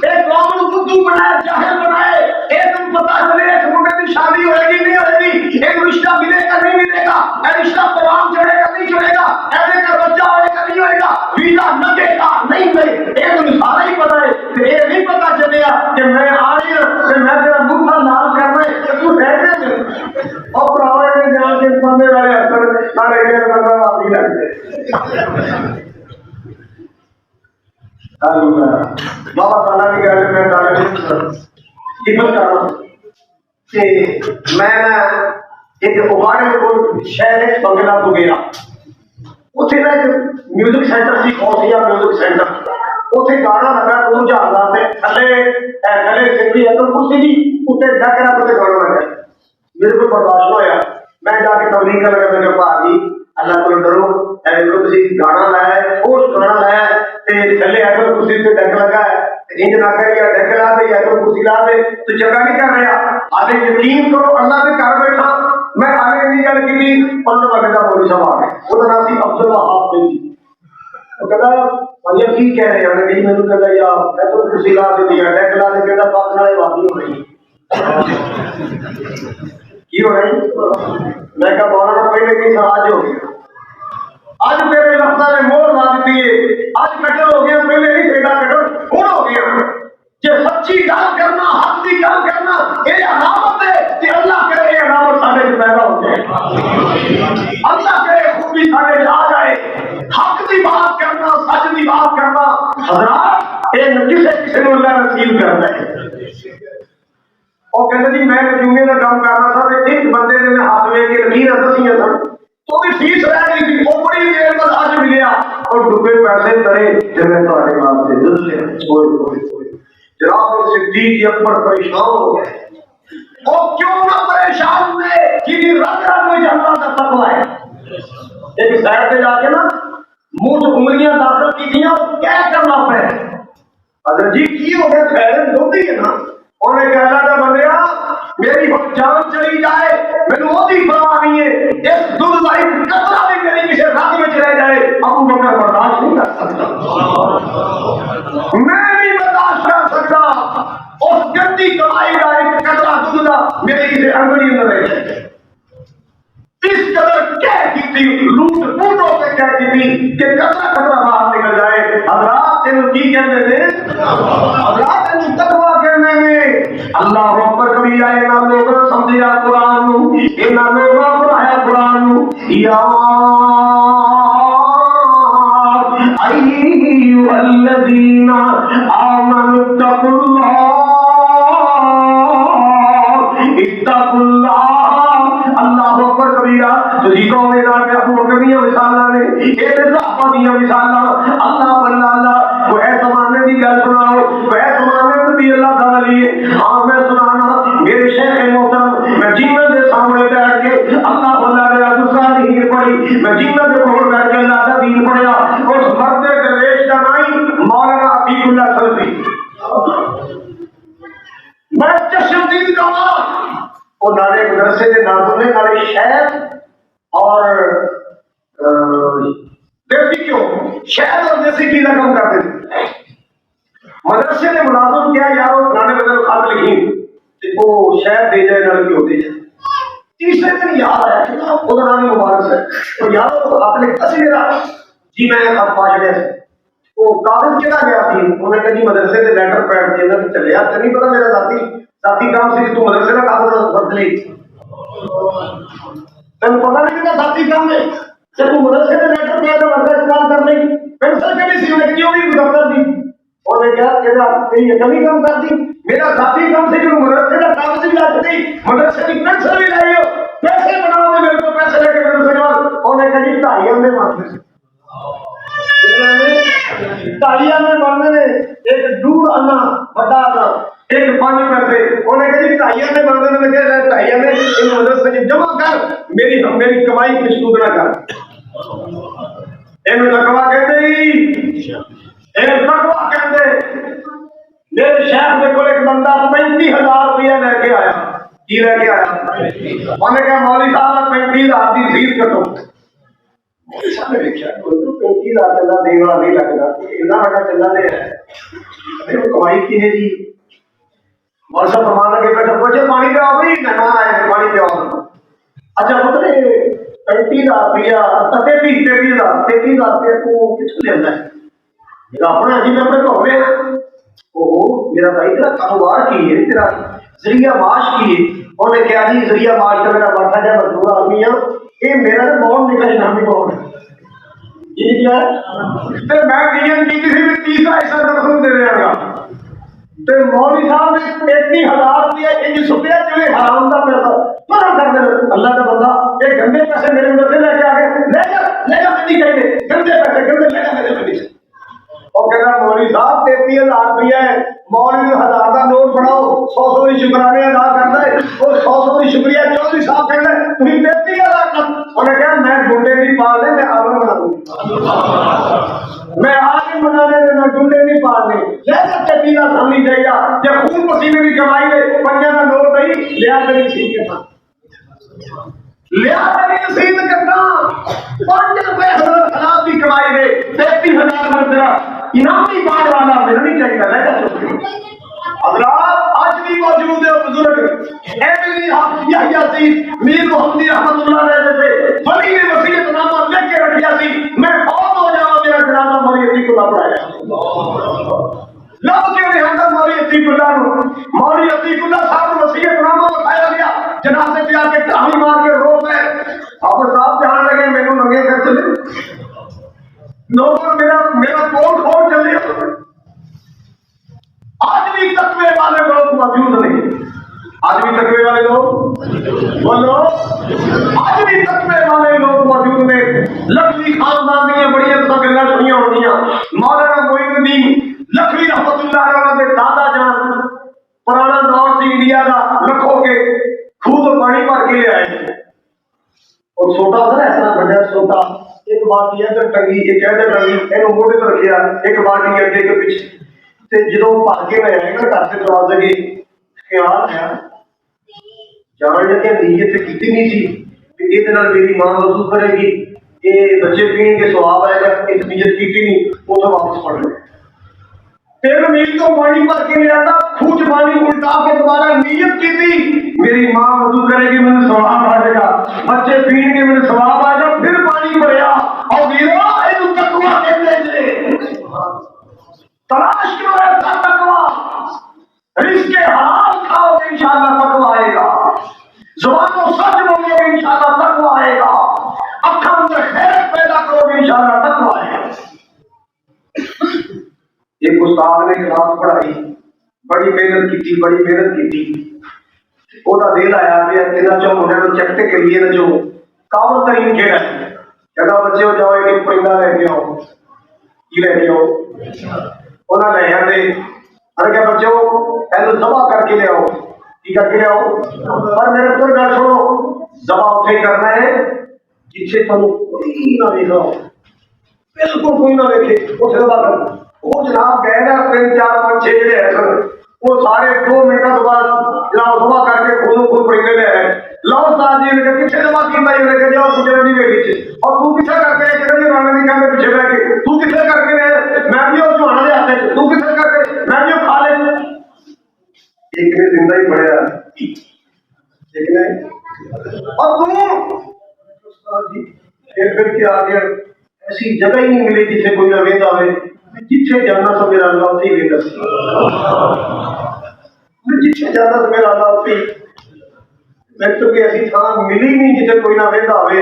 ایک قوم کو بدھو بنائے جاہل بنائے ایک تم پتا چلے ایک منڈے کی شادی ہوئے گی نہیں ہوئے گی ایک رشتہ ملے گا نہیں ملے گا ایک رشتہ قرآن چڑھے گا نہیں چڑھے گا ایسے کا بچہ ہوئے گا نہیں ہوئے گا ویزا لگے گا نہیں لگے ایک تم سارا ہی پتا ہے کہ یہ نہیں پتا چلے گا کہ میں آ رہی ہوں کہ میں تیرا منہ کا لال کرنا ہے کہ تو رہتے ہیں اور پراوے میں جان کے بندے والے اثر سارے کے بندہ آپ ہی لگتے بابا تعالیٰ کی گل میں ذکر کر رہا ہوں کہ میں ایک اوبارے کو شہر بنگلہ کو گیا اتنے کا ایک میوزک سینٹر سی کون سی میوزک سینٹر اتنے گانا لگا تو جہاز سے تھلے سنگھی ہے تو کسی بھی اتنے ڈک رہا تو گانا لگا میرے کو برداشت ہوا میں جا کے تبلیغ کر لگا میرے بھائی اللہ کو ڈرو گانا لایا ہے اس گانا لایا ہے تھلے ایسا کسی سے ڈک لگا ہے انج نہ کر یا ڈک لا دے یا تو کسی لا دے تو جگہ نہیں کر رہا آگے یقین کرو اللہ کے گھر بیٹھا میں آگے نہیں گل کی 15 بجے کا پولیس آ گئے وہ نام سی عبد الوہاب جی وہ کہتا بھیا کی کہہ رہے ہیں میں کہیں میرے کہتا یا میں تو کسی لا دے دیا ڈک لا دے کہتا پاک نالے وادی ہو رہی کی ہو رہی میں کہا مولانا پہلے نہیں تھا آج ہو گیا آج تیرے لفظہ نے مور لا دیتی ہے آج کٹر ہو گیا پہلے نہیں بیٹا کٹر کون ہو گیا کہ سچی گل کرنا حق کی گل کرنا یہ علامت ہے کہ اللہ کرے یہ علامت سارے پیدا ہو جائے اللہ کرے خوبی سارے آ جائے حق کی بات کرنا سچ کی بات کرنا حضرات یہ کسی کو اللہ نصیب کرتا ہے اور کہتے جی میں جمعے کا کام کرنا تھا تو ایک بندے نے ہاتھ میں کے لکیر دسیاں سن وہ بھی فیس رہ گئی تھی، وہ بڑی دیر بعد آج بھی گیا اور ڈبے پیسے کرے جب میں تمہارے واسطے دل سے جناب صدیق اکبر پریشان ہو گئے. اور کیوں نہ پریشان ہوئے کہ رنگ رنگ میں اللہ کا تقویٰ ہے. ایک سائڈ پہ جا کے نا منہ سے انگلیاں داخل کی تھیں اور کیا کرنا پڑے حضرت جی کی ہو گئے خیرن دو دی ہے نا. انہیں کہنا تھا بندیا میری جان چلی جائے میں وہ بھی پرواہ نہیں ہے، اس دودھ کا ایک قطرہ بھی میری کسی رات میں چلے جائے ابو بکر برداشت نہیں کر سکتا، میں نہیں برداشت کر سکتا اس گندی کمائی کا ایک قطرہ دودھ کا میری کسی انگلی میں رہ جائے. اس قدر کہہ کی تھی لوٹ پوٹوں سے کہہ کی تھی کہ قطرہ قطرہ باہر نکل جائے. حضرات تینوں کی کہتے تھے، حضرات تینوں تقویٰ کہنے میں اللہ اکبر کبھی آئے نا لوگوں سمجھیا قرآن اینا لوگوں پڑھایا قرآن یا ایھا الذین آمنوا اتقوا اللہ اکبر کبیرہ. جدیدوں میں نہ کہ ابو بکر کی مثالاں نے اے صحابہ دی مثالاں اللہ اللہ وہ ہے زمانے دی گل سناؤ وہ ہے زمانے میں بھی اللہ تعالی لیے ہاں میں سنانا میرے شیخ محترم میں جنت کے سامنے بیٹھ کے اللہ ریاض الصالحین پڑھی میں جنت کے کول بیٹھ کے اللہ کا دین پڑھیا. اس مرد درویش کا نام مولانا عتیق اللہ سلفی میں چشمدید کا اور نارے مدرسے کے ناظم نے نارے شہد اور دیسی کیوں شہد اور دیسی کی رقم کرتے تھے. مدرسے نے ملازم کیا یارو نانے بدل خط لکھی وہ شہد دے جائے نال کی ہوتی ہے. تیسرے دن یاد آیا کہ خدا نامی مبارک سے تو یارو خط لکھتا سی میرا جی میں نے خط پاش لیا وہ کاغذ کہا گیا تھی انہوں نے کہا جی مدرسے سے لیٹر پیڈ کے اندر چلیا تو نہیں پتا میرا ذاتی کام سے تو مدرسے کا کاغذ بد لی تین پتا نہیں کہ ذاتی کام ہے جب تو مدرسے سے لیٹر پیڈ کا استعمال کر لی پینسل کے بھی سی نے کیوں بھی دفتر دی انہوں نے کہا کہ یہ کمی کام کر دی میرا ذاتی کام سے کہ مدرسے کا کاغذ بھی لا دی مدرسے کی پینسل بھی لائی ہو پیسے بناؤ میرے کو پیسے لے کے مدرسے جاؤ. انہوں نے کہا جی ٹائیاں میں مانتے ٹائیاں میں ماننے میں ایک ڈوڑ آنا بتا آنا ایک 5 پیسے انہیں کہا جی ٹائیاں میں ماننے میں کہہ رہے ٹائیاں میں ان مدرسے کی جمع کر میری کمائی کی سود نہ کر. ان تقویٰ کہتے ہی ان تقویٰ کہتے. میرے شیخ میں کوئی ایک بندہ 35,000 روپیہ لے کے آیا کی لے کے آیا انہوں نے کہا مولوی صاحب 35,000 کی فیس کٹو. مولوی صاحب نے دیکھا 35,000 چلا دینا نہیں لگتا اتنا بڑا چلا دے ہے کمائی کی ہے جی. مولوی صاحب فرمان لگے بیٹھا پوچھے پانی پہ آؤ بھائی مہمان آئے ہیں پانی پہ آؤ. اچھا پتہ 35,000 روپیہ 33,000 روپیہ تو کتنے لینا ہے میرا اپنا جی میں اپنے کو ہمیں میرا بھائی تیرا کاروبار کی ہے تیرا ذریعہ معاش کی ہے. انہوں نے کہا جی ذریعہ معاش کا میرا بیٹھا جائے مزدور آدمی ہے یہ میرا تو بہت نکل نامی بہت ہے یہ کیا ہے میں ڈیزل کی کسی بھی 30 ایسا رسوم دے رہا گا تو مولوی صاحب نے 31,000 روپیہ ان سپیا چلے حرام کا پیسہ پڑا کر دے اللہ کا بندہ ایک گندے پیسے میرے مدرسے لے کے آ گئے لے جا مندی کہیں گے گندے پیسے گندے لے جا میرے مندی سے. اور کہتا مولوی صاحب 33,000 روپیہ ہے مولوی 1,000 کا نوٹ بڑھاؤ 100 شکرانے ادا کرتا ہے اور 100 شکریہ چودھری صاحب کہنا ہے تمہیں 33,000 کا. انہوں نے کہا میں گنڈے نہیں پالنے میں آگے بنا دوں میں آگے بنانے میں میں گنڈے نہیں پالنے لے کر کے پیلا سامنے جائے گا جب خون پسینے کی کمائی ہے 5 کا نوٹ نہیں لیا کر سیکھ کے تھا لیا کر سیکھ کرنا 5 روپے خلاف کی کمائی ہے 33,000 مرتبہ انعامی بانٹ والا میرا نہیں چاہیے لے کر حضرات آج بھی موجود ہے بزرگ ایملی یحییٰ میر محمدی رحمت اللہ علیہ سے ولی نے وصیت نامہ لکھ کے رکھیا سی میں فوت ہو جاؤں میرا جنازہ مولوی عتیق اللہ پڑھایا لو کے رہندا مولوی عتیق اللہ مولوی عتیق اللہ صاحب کو وصیت نامہ اٹھایا گیا جنازے پہ آ کے ٹاہی مار کے رو پے اب صاحب جان لگے مینوں ننگے کر چلے نوکر میرا کوٹ کھول چلے آج بھی تقوی والے لوگ موجود نہیں آج بھی تقوی والے لوگ بولو، آج بھی تقوی والے لوگ موجود نے. لکھوی خاندان دیا بڑی گلا سنیا ہونی. مولانا معین الدین لکھوی رحمت اللہ علیہ کے دادا جان پرانا دور سی انڈیا کا لکھو کے خوہ تو پانی بھر کے لے آئے اور سوٹا تھا ایسا بڑا سوٹا ایک بالٹی ادھر ٹنگی ایک ادھر ٹنگی یہ موٹے تو رکھا ایک بالٹی اگے کے پیچھے جدو بھر کے لے آئے گھر سے دروازے کی خیال آیا جان لگے نیت کی نہیں سی یہ میری ماں وضو کرے گی یہ بچے پینے کے سواب آئے گا ایک نیت کی نہیں وہ تو واپس پڑھ لے 3 میل تو پانی بھر کے لے آتا خوج پانی الٹا کے دوبارہ نیت کی تھی میری ماں وضو کرے گی مجھے سواب آئے گا بچے پین کے مجھے سواب آئے گا پھر پانی بھریا اور میرا یہ تقویٰ کہتے ہیں تلاش کرو ایسا تقویٰ رزق حلال کھاؤ گے انشاءاللہ تقویٰ آئے گا زبانوں سچ بولو گے انشاءاللہ تقویٰ آئے گا اکھاں میں خیر پیدا کرو گے انشاءاللہ تقویٰ آئے گا. ایک استاد نے کلاس پڑھائی بڑی محنت کی وہ دل آیا کہ جو انہوں چکتے کے لیے جو کامل ترین کھیل ہے جگہ بچے ہو جاؤ ایک پرندہ لے کے آؤ کی لے کے آؤ انہوں نے لے آتے ارے کیا بچے ہو پہلے ذبح کر کے لے آؤ کی کر کے لے آؤ پر میرے پتر گل سنو ذبح اتنے ہی کرنا ہے جسے تم کوئی نہ دیکھا بالکل کوئی نہ دیکھے اسے ذبح کرنا وہ جناب گئے نا 3 4 5 6 جڑے ہیں سر وہ سارے 2 منٹوں کے بعد جناب ذبح کر کے خود خود پڑھنے لے آئے لو استاد جی نے کہا کتنے ذبح کیتا جی نے کہا جاؤ گجرا دی بیٹی سے اور تو کتنے کر کے کہتے جی رانا دی کہتے پیچھے بیٹھ کے تو کتنے کر کے میں بھی وہ جوانا دے آتے تو کتنے کر کے میں بھی وہ کھا لے ایک نے زندہ ہی پڑھیا ایک نے اور تم استاد جی پھر کیا آ گیا ایسی جگہ ہی نہیں ملی جسے کوئی نہ ویدا ہوئے جتھے جانا تو میرا اللہ اتھی ویدا جتھے جانا تو میرا اللہ اتھی میں تو کہ ایسی تھان ملی نہیں جسے کوئی نہ ویدا ہوئے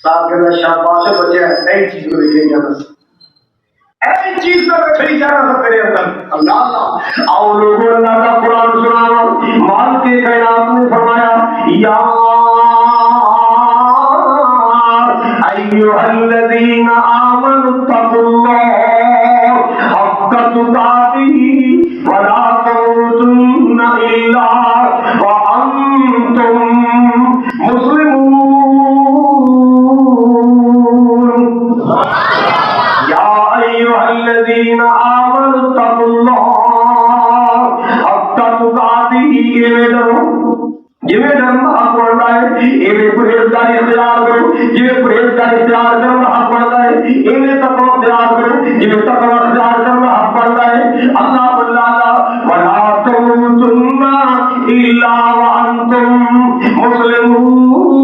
صاحب کہنا شاباش بچہ نئی چیز کو لے کے جانا ایسی چیز کا رکھنی جانا تھا میرے اندر اللہ اللہ آؤ لوگوں اللہ کا قرآن سناوا مال کے کائنات نے فرمایا یا ایھا الذین آمنوا اتقوا اللہ حق تقاته ولا تموتن الا وانتم مسلمون یا ایھا الذین آمنوا اتقوا اللہ حق تقاته جویں ڈرنا حق بنتا ہے ایویں پرہیزگاری اختیار کرو جویں پرہیزگاری اختیار کرنا حق بنتا ہے ایویں تقوی اختیار کرو جویں تقوی اختیار کرنا حق بنتا ہے اللہ اللہ ولا تموتن الا وانتم مسلمون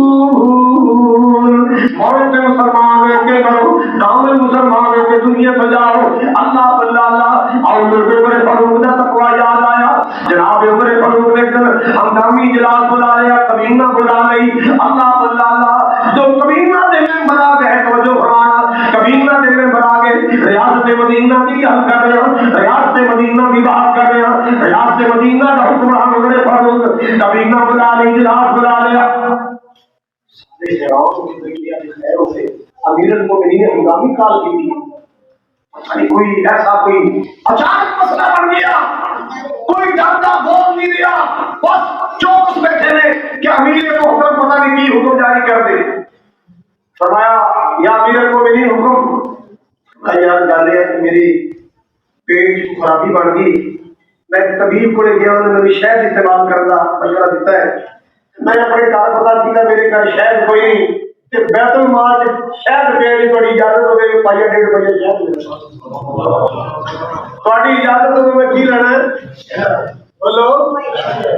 موت مسلمان ہو کے کرو کامل مسلمان ہو کے دنیا سجاؤ اللہ اللہ اور عمر فاروق کا تقوی یاد آیا جناب عمر فاروق نے ہنگامی اجلاس بلا لیا کمینہ بلا لی اللہ اللہ جو کمینہ دل میں بنا گئے توجہ فرمانا کمینہ دل میں بنا گئے ریاست مدینہ کی حل کر رہے ہیں ریاست مدینہ کی بات کر رہے ہیں ریاست مدینہ کا حکمران عمر فاروق کمینہ بلا لی اجلاس بلا لیا امیر المومنین نے ہنگامی کال کی تھی کوئی ایسا کوئی اچانک مسئلہ بن گیا کوئی ڈرتا بول نہیں دیا بس چوکس بیٹھے نے کہ امیر محترم پتہ نہیں کی حکم جاری کر دے فرمایا یا امیر المومنین حکم یار گل ہے کہ میری پیٹ کی خرابی بن گئی میں طبیب کو لے گیا انہوں نے میری شہد استعمال کرنے کا مشورہ دیتا ہے میں اپنے گھر پتا کیا میرے گھر شہد کوئی نہیں کہ بیت المال شہد پہ تھوڑی اجازت ہوگی پائیا 1.5 روپے شہد تھوڑی اجازت ہوگی میں کی لینا ہے بولو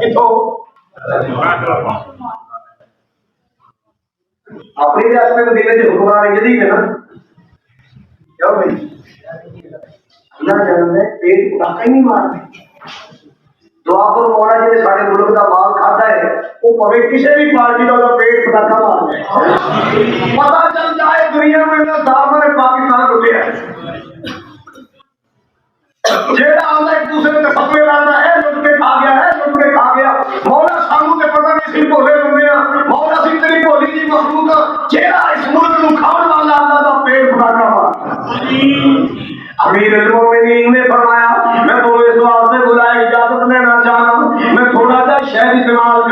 کتوں اپنی ریاست مدینے کے حکمران یزید ہے نا کیا بھائی اللہ جانتا ہے پیٹ پٹاخہ ہی نہیں مارتے دعا کرو مولا جی نے سارے ملک کا مال کھاتا ہے وہ پوے کسی بھی پارٹی کا پیٹ پٹاخہ مار جائے پتا چل جائے دنیا میں سامنے پاکستان اٹھے جیڑا آتا ایک دوسرے کے فتوے لانا ہے لٹ کے کھا گیا ہے لٹ کے کھا گیا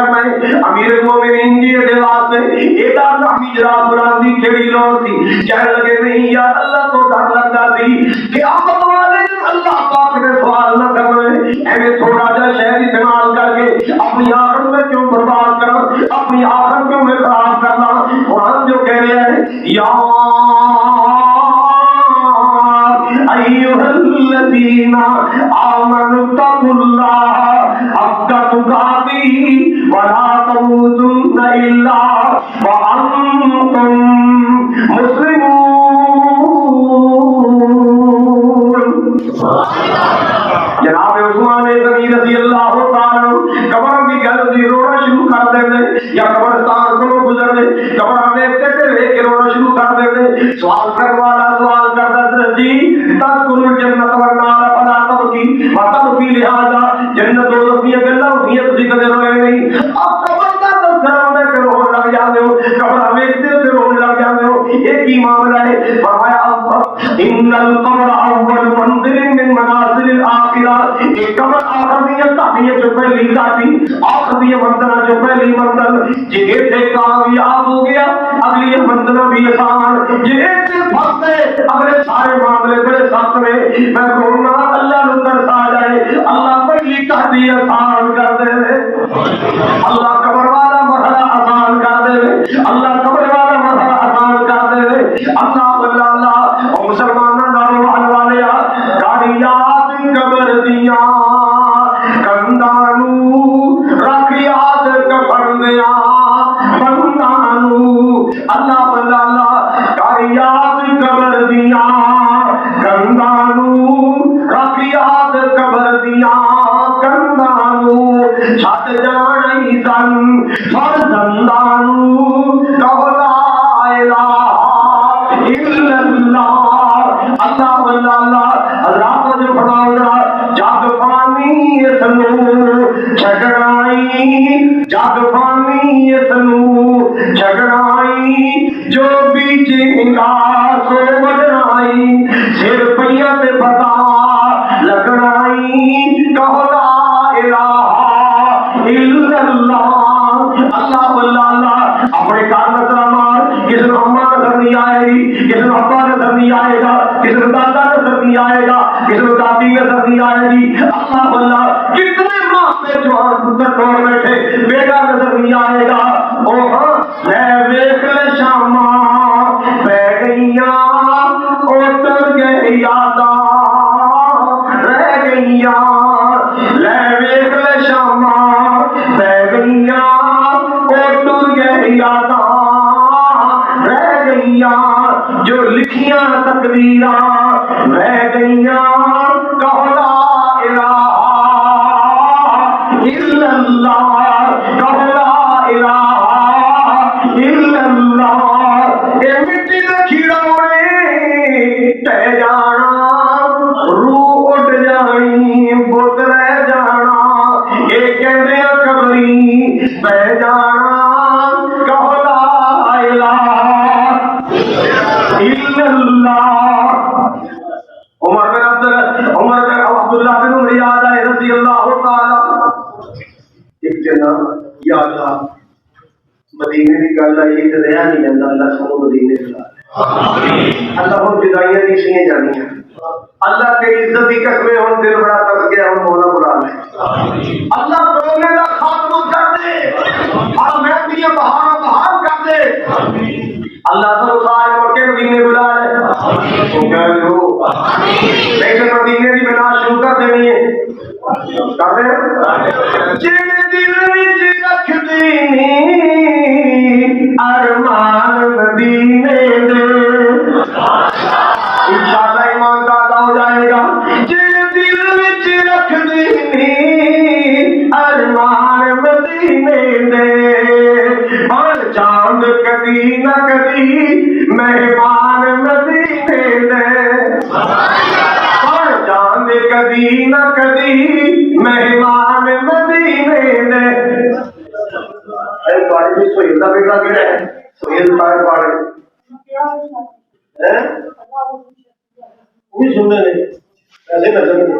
فرمائے امیر المومنین جی دے واسطے ایڈا کامی جرا قرآن دی کھڑی لوڑ تھی کہنے لگے نہیں یار اللہ تو ڈر لگتا تھی کہ آپ والے دن اللہ پاک نے سوال نہ کرنے ایویں تھوڑا جا شہر استعمال کر کے اپنی آخرت میں کیوں برباد کرنا اپنی آخرت کیوں میں خراب کرنا قرآن جو کہہ رہے ہیں یا ایھا الذین آمنوا اتقوا اللہ حق تقاته ولا تموتن الا وانتم مسلمون. جناب عثمان غنی رضی اللہ تعالی قبر کی گل دی رونا شروع کر دے یا قبرستان کو گزر دے قبر دیکھتے تے کے رونا شروع کر دے سوال کرنے والا سوال کرتا جی تذکر الجنت والنار فلا تبکی وتبکی لہذا جنت و دوزخ کی گلاں ہوندیاں تسی کدے روئے نہیں اب قبر دا تذکرہ میں کرو لگ جاندے ہو قبر ویکھدے تے رو لگ جاندے ہو یہ کی معاملہ ہے فرمایا ان القبر اول منزل من منازل الاخرہ ایک قبر آخر دی کہانی جو پہلی ذاتی آخر دی منزل جو پہلی منزل جگہ سے کامیاب ہو گیا اگلی منزل بھی آسان جگہ سے پھنسے اگلے سارے معاملے بڑے سخت میں کہوں گا اللہ نو ترس آ جائے اللہ پہلی کہانی آسان کر دے اللہ قبر والا مرحلہ آسان کر دے اللہ قبر والا مرحلہ آسان کر دے اللہ اللہ اور مسلمانوں نالوں والے گاڑیات قبر دیاں کندانو رکھیات کفن دیاں بندانو اللہ اللہ گاڑیات قبر دیاں کندانو رکھیات قبر دیاں کندانو چھٹ جانی سن فرزندانو کہو لا الہ الا اللہ اللہ اللہ اللہ جو فرمایا جگ پانی سنو جھگڑائی جگ پانی سنو جھگڑائی جو بیچینگا سو بڑھائی سر پیا تے پتا لگڑائی کہو لا الہ الا اللہ اللہ اللہ اپنے کار نظر مار کس نے اما نظر نہیں آئے گی کس نے ابا نظر نہیں آئے گا کس نے دادا نظر نہیں آئے گا کس نے دادی نظر نہیں آئے گی اللہ اللہ کتنے ماں پہ جوان پتر توڑ بیٹھے بیٹا نظر نہیں آئے گا او ہاں میں ویکھ لے شاما پہ گئیاں اتر گئے یاداں رہ گئیاں لے ویکھ لے شاما پہ گئیاں اتر گئے یاداں رہ گئیاں جو لکھیاں تقدیراں رہ گئیاں کہو لا الہ الا اللہ کہو لا الہ الا اللہ اے مٹی دے کھیڑونے ٹہ جانا روح اٹھ جانی بت رہ جانا اے کہندے قبری بہ جانا کہو لا الہ الا اللہ. عمر بن عبداللہ بن ریاض رضی اللہ تعالی ایک جناب یاد آ مدینے کی گل آئی تے رہا نہیں جاندا اللہ سانو مدینے بلا اللہ کو جدائیاں نہیں سیاں جانیاں اللہ کے عزت کی قسمیں ہن دل بڑا ترس گیا ہن مولا بلا لے اللہ پرونے دا خاتمہ کر دے اور مہدی بہار بہار کر دے اللہ تو سارے موقع مدینے بلا لے تو کہہ لو لیکن مدینے کی بنا شروع کر دینی ہے کر دے جن دل وچ رکھ دینی ارمان مدینے دے انشاءاللہ ایمان کا ادا ہو جائے گا جن دل وچ رکھ دینی ارمان مدینے دے بن چاند کدی نہ کدی مہمان مدینے دے بن چاند کدی نہ کدی مہمان مدینے دے. پاڑی بھی سہیل کا بیٹا کہڑا ہے سہیل پائے پاڑے وہ بھی سننے نہیں ایسے نظر نہیں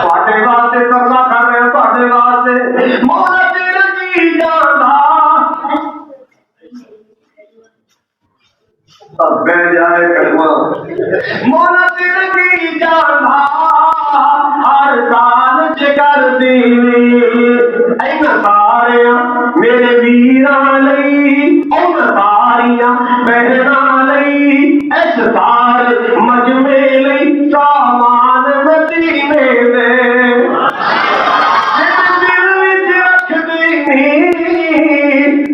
ਤੁਹਾਡੇ ਵਾਸਤੇ ਤਰਲਾ ਕਰ ਰਹੇ ਤੁਹਾਡੇ ਵਾਸਤੇ ਮੌਲਾ ਤੇਰਾ ਕੀ ਜਾਂਦਾ ਬਹਿ ਜਾਏ ਕਲਮਾ ਮੌਲਾ ਤੇਰਾ ਕੀ ਜਾਂਦਾ ਹਰ ਸਾਲ ਜਿਕਰ ਦੇਵੇ ਇਹਨਾਂ ਸਾਰਿਆਂ ਮੇਰੇ ਵੀਰਾਂ ਲਈ ਉਹਨਾਂ ਸਾਰੀਆਂ ਬਹਿਨਾਂ ਲਈ ਇਸ ਸਾਰੇ ਮਜਮੇ ਲਈ ਸਾਮਾਨ ਮਦੀਨੇ ਦੇ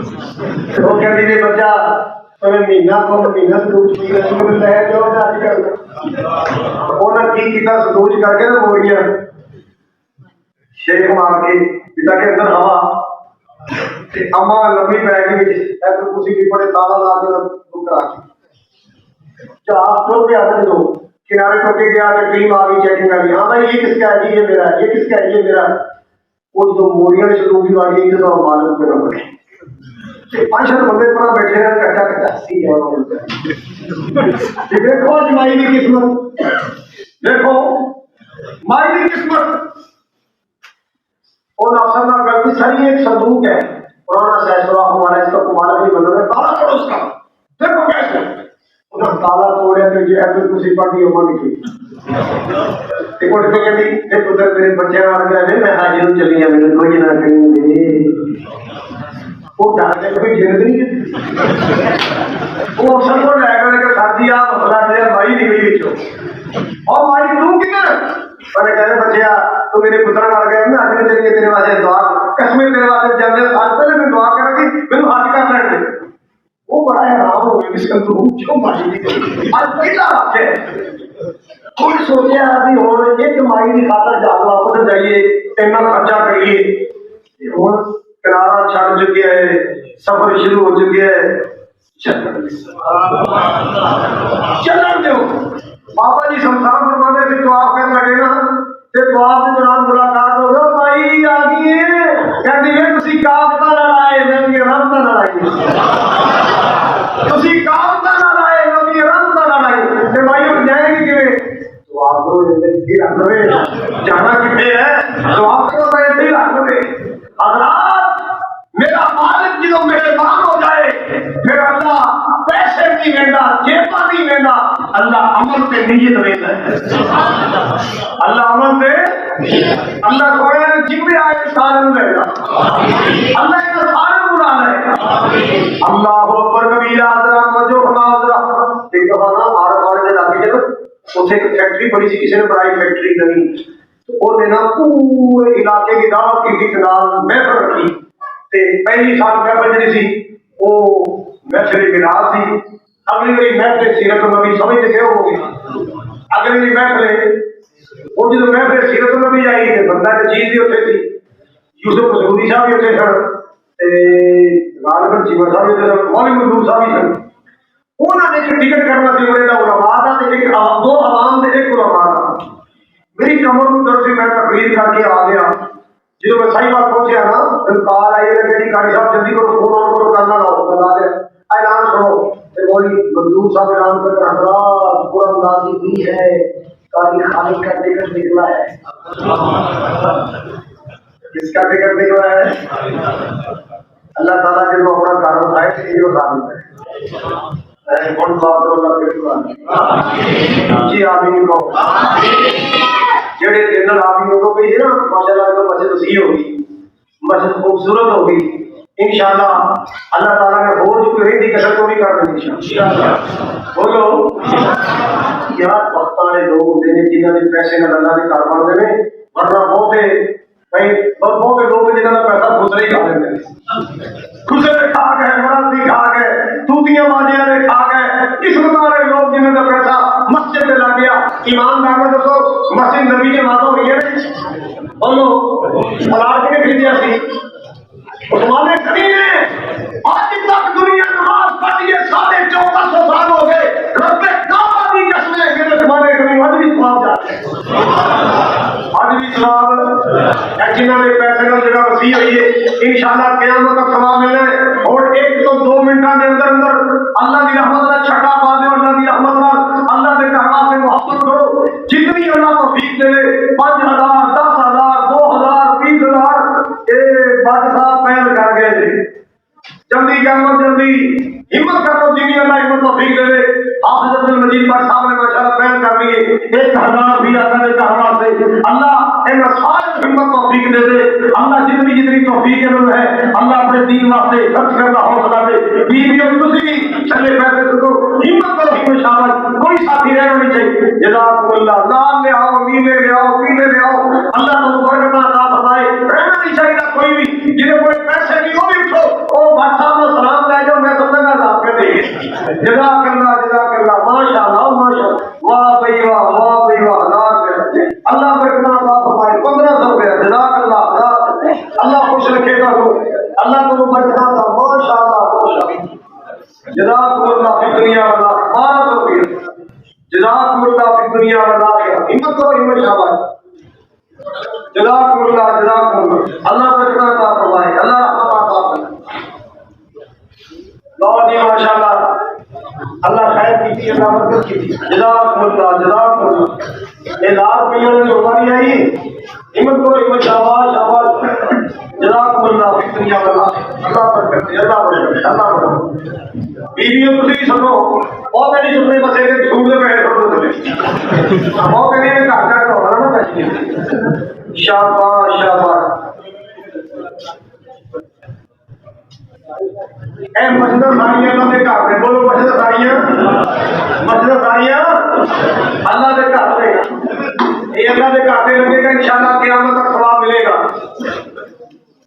وہ کہتی ہے بچہ تمہیں مہینہ سدوج پی رہی ہے لے جاؤ اج کل انہیں کی کیتا سدوج کر کے نا موڑیاں شیک مار کے پتا کے اندر ہوا اما لمبی پی گئی ایسے کسی بھی بڑے تالا لا کے کرا کے جہاز تو کے آتے دو کنارے پر کے گیا کہ ٹیم آ گئی چیکنگ آ گئی ہاں بھائی یہ کس کا ہے یہ میرا ہے یہ کس کا ہے یہ میرا وہ جو موڑیاں نے شروع کی والی ہے تو معلوم پہ نہ پڑے پانچ بندے پر بیٹھے ہیں کچا کچا سی ہے دیکھو آج مائی کی قسمت دیکھو مائی کی قسمت اور افسر نہ غلطی ساری ایک صندوق ہے پرانا سیسرا ہمارا اس کا کمال نہیں بنا ہے تالا توڑو اس کا دیکھو کیسے انہوں تالا توڑے تو یہ ہے تو کسی پارٹی ہو نکلی ایک وقت تو کہتی ایک ادھر میرے بچے آ گئے میں حاجر چلی ہیں میرے کوئی نہ کہیں گے وہ ڈالنے کوئی جلد نہیں وہ افسر کو لے کر کے ساتھی آپ مسئلہ دیا بھائی نکلی بچوں اور بھائی تو کتنے میں نے کہا بچیا تو میرے پتر مار گئے میں آج میں چلیے تیرے واسطے دعا قسمیں تیرے واسطے جانے سال پہلے میں دعا کر رہی میں حج کر رہے تھے وہ بڑا حیران ہو گیا اس کا تو کیوں ماری نہیں آج پہلا واقع ہے کوئی سوچا ابھی ہوں ایک مائی کی خاطر جا واپس جائیے اتنا خرچہ کریے ہوں کنارا چھڑ چکے ہے سفر شروع ہو چکے ہے چلن دو بابا جی سمسان فرمانے سے تو آپ کرنے لگے نا تے تو آپ کے دوران ملاقات ہو گیا بھائی آ گئی کہتی ہے تسی کاغذ نہ لائے میں بھی رم نہ لائے تسی کاغذ نہ لائے میں بھی رم نہ لائے تے بھائی ہم جائیں گے کہ تو آپ کو یہ رکھ لو جانا کتنے ہے تو آپ کو ایسے ہی رکھ لو حضرات میرا مالک جدو مہربان ہو جائے پھر اللہ پیسے نہیں لینا جیبا نہیں لینا اللہ عمل پہ نیت لیتا ہے اللہ عمل پہ اللہ کوئی جن میں آئے سارے لے گا اللہ کا سارے بنا لے گا اللہ اکبر کبیرہ ذرا مجھو خدا ذرا ایک دفعہ نا ہمارے سے لاگے جب اسے ایک فیکٹری بڑی سی کسی نے بڑائی فیکٹری نہیں وہ نے نا پورے علاقے کی دعوت کی کنال محفل رکھی پہلی سال محفل جڑی سی وہ محفل گراس تھی اگلی باری محفل سیرت النبی سمجھ گئے ہو گئی اگلی باری محفل وہ جب محفل سیرت النبی آئی تو بندہ چیز بھی اتنے تھی یوسف مسعودی صاحب بھی اتنے سن غالباً چیمہ صاحب بھی اتنے سن مولوی منظور صاحب بھی سن انہوں نے ایک ٹکٹ کرنا سی بڑے علماء کا ایک دو عوام نے ایک علماء کا میری کمر میں درد سے میں تقریر کر کے آ گیا جب میں صحیح بات پہنچیا نا پھر کال آئی ہے کہ قاری صاحب جلدی کرو فون آن کرو کرنا نہ ہو بتا دے اعلان سنو کہ مولوی منظور صاحب اعلان کر حضرات قرآن نازل ہوئی ہے قاری خالق کا ٹکٹ نکلا ہے کس کا ٹکٹ نکلا ہے اللہ تعالیٰ جب وہ اپنا کارو آئے تو یہ ثابت ہے کون بات کرو اللہ کے قرآن جی آمین کو جڑے جنرل آدمی ہو گئی نا ماشاءاللہ تو مسجد وسیع ہوگی مسجد خوبصورت ہوگی انشاءاللہ اللہ تعالیٰ نے اور جو رہی تھی کسر کو بھی کر دیں انشاءاللہ بولو یار وقت والے لوگ ہوتے ہیں جنہوں نے پیسے نہ اللہ کے کاروبار دے ورنہ بہت بہت لوگ جنہوں نے پیسہ خسرے ہی کھا لیتے ہیں خسرے کھا گئے مرادی کھا گئے توتیاں بازیاں نے کھا گئے قسمت والے لوگ جنہوں نے پیسہ مسجد میں لگ گیا ایماندار میں دسو مسجد نبی کے ماتوں ہوئی ہے بولو سلاد کے خریدیا سی عثمان غنی نے آج تک دنیا نماز پڑھی ہے 1450 سال ہو گئے رب کعبہ کی قسم ہے کہ عثمان غنی آج بھی سلام جاتے ہیں آج بھی سلام جنہوں نے پیسے کا جگہ وسیع ہوئی ہے انشاءاللہ قیامت تک ثواب ملنا ہے اور 1 تو 2 منٹوں کے اندر اللہ کی رحمت کا چھٹا پا دے اور اللہ کی رحمت کا اللہ کے کہا سے محبت کرو جتنی اللہ توفیق دے 5000 10,000 2,000 30,000 اے بادشاہ پہل کر گئے جلدی کرو جلدی ہمت کرو جنی اللہ ہمت توفیق دے حافظ عبد المجید پر صاحب نے ماشاءاللہ پہل کر لیے 1000 بھی اللہ نے کہا سے اللہ ان سارے ہمت توفیق دے دے اللہ جتنی توفیق ہے اللہ اپنے دین واسطے خرچ کرنا حوصلہ دے بیوی اور تسی چلے پیسے تو ہمت کرو ہمت شامل کوئی ساتھی رہنا نہیں چاہیے جزاکم اللہ نام لے آؤ نیلے لے آؤ پیلے لے آؤ اللہ کو برکت عطا فرمائے رہنا نہیں چاہیے کوئی بھی جنہیں کوئی پیسے نہیں وہ بھی اٹھو او بھائی صاحب کو سلام لے جاؤ میں سمجھا گا آپ کے دیں جزاک اللہ ماشاء اللہ ماشاء اللہ واہ بھائی واہ اللہ برکت عطا فرمائے 1500 روپیہ جزاک اللہ اللہ خوش رکھے گا اللہ کو برکت عطا ماشاء اللہ جزاک اللہ فی دنیا والآخرہ جزاک اللہ فی دنیا والآخرہ ہمت کرو ہمت شاباش جزاک اللہ اللہ برکت عطا فرمائے اللہ رحمت عطا فرمائے لو جی ماشاءاللہ اللہ خیر کی تھی اللہ برکت کی تھی جزاک اللہ یہ لاکھ ملین میں ہماری آئی ہمت کرو ہمت شاباش شاباش جزاک اللہ فی دنیا والآخرہ اللہ برکت اللہ برکت اللہ برکت بیویوں تسی سنو وہ میری سننے بسے کے چھوڑ دے پہلے سنو تسی وہ کہنے میں کہا جائے تو ہونا نا چاہیے شاباش شاباش اے مسجد ساریاں اللہ دے گھر دے بولو مسجد ساریاں اللہ دے گھر دے یہ اللہ دے گھر دے لگے گا انشاءاللہ قیامت تک ثواب ملے گا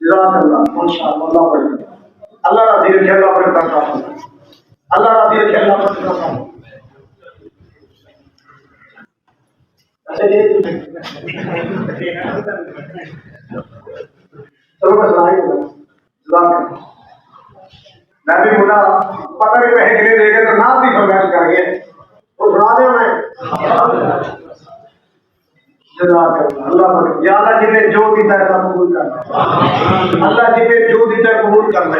جزاک اللہ ماشاءاللہ اللہ برکت اللہ راضی رکھے اللہ برکت عطا اللہ راضی رکھے اللہ برکت عطا چلو میں سنائی جزاک میں بھی بولا پتہ نہیں پیسے کتنے دے گئے تو نام بھی فرمائش کر گئے وہ سنا دے میں جزاک اللہ برکت یا اللہ جنہیں جو دیتا ہے سب قبول کرنا اللہ جنہیں جو دیتا ہے قبول کرنا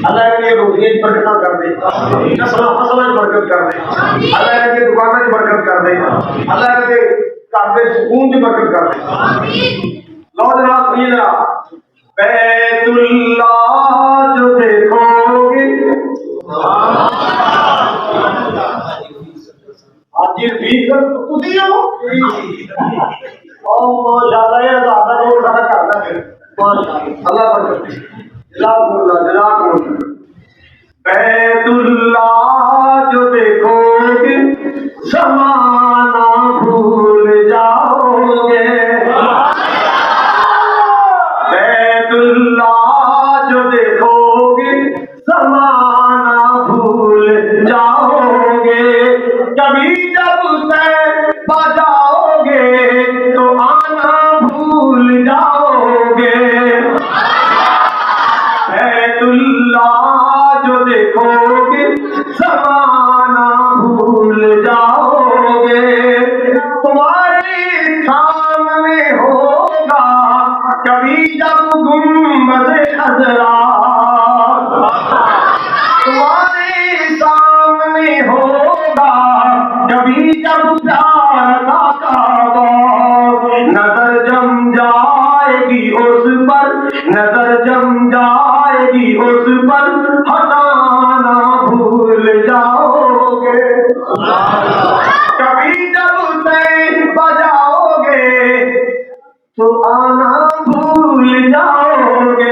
اللہ کے لیے روزیاں برکت کر دے نسل فصل برکت کر دے اللہ کے دکانوں برکت کر دے اللہ کے گھر کے سکون کی برکت کر دے لو جناب سنیے ذرا بیت اللہ جو دیکھو گے آج یہ بھی تسی ہو او ماشاءاللہ یہ زیادہ جو کھڑا کرتا ہے ماشاءاللہ اللہ برکت جزاک اللہ بیت اللہ جو دیکھو گے زمانہ بھول جاؤ گے بیت اللہ جو دیکھو گے زمانہ بھول جاؤ گے کبھی جب بجاؤ گے تو آنا بھول جاؤ گے بیت اللہ جو دیکھو گے زمانہ بھول جاؤ گے تمہارے سامنے ہوگا کبھی جب گنبد خضرا تمہارے سامنے ہوگا کبھی جب پیار کا کعبہ نظر جم جائے گی اس پر نظر جم جائے گی اس پر ہٹانا بھول جاؤ گے کبھی جب بجاؤ گے تو آنا بھول جاؤ گے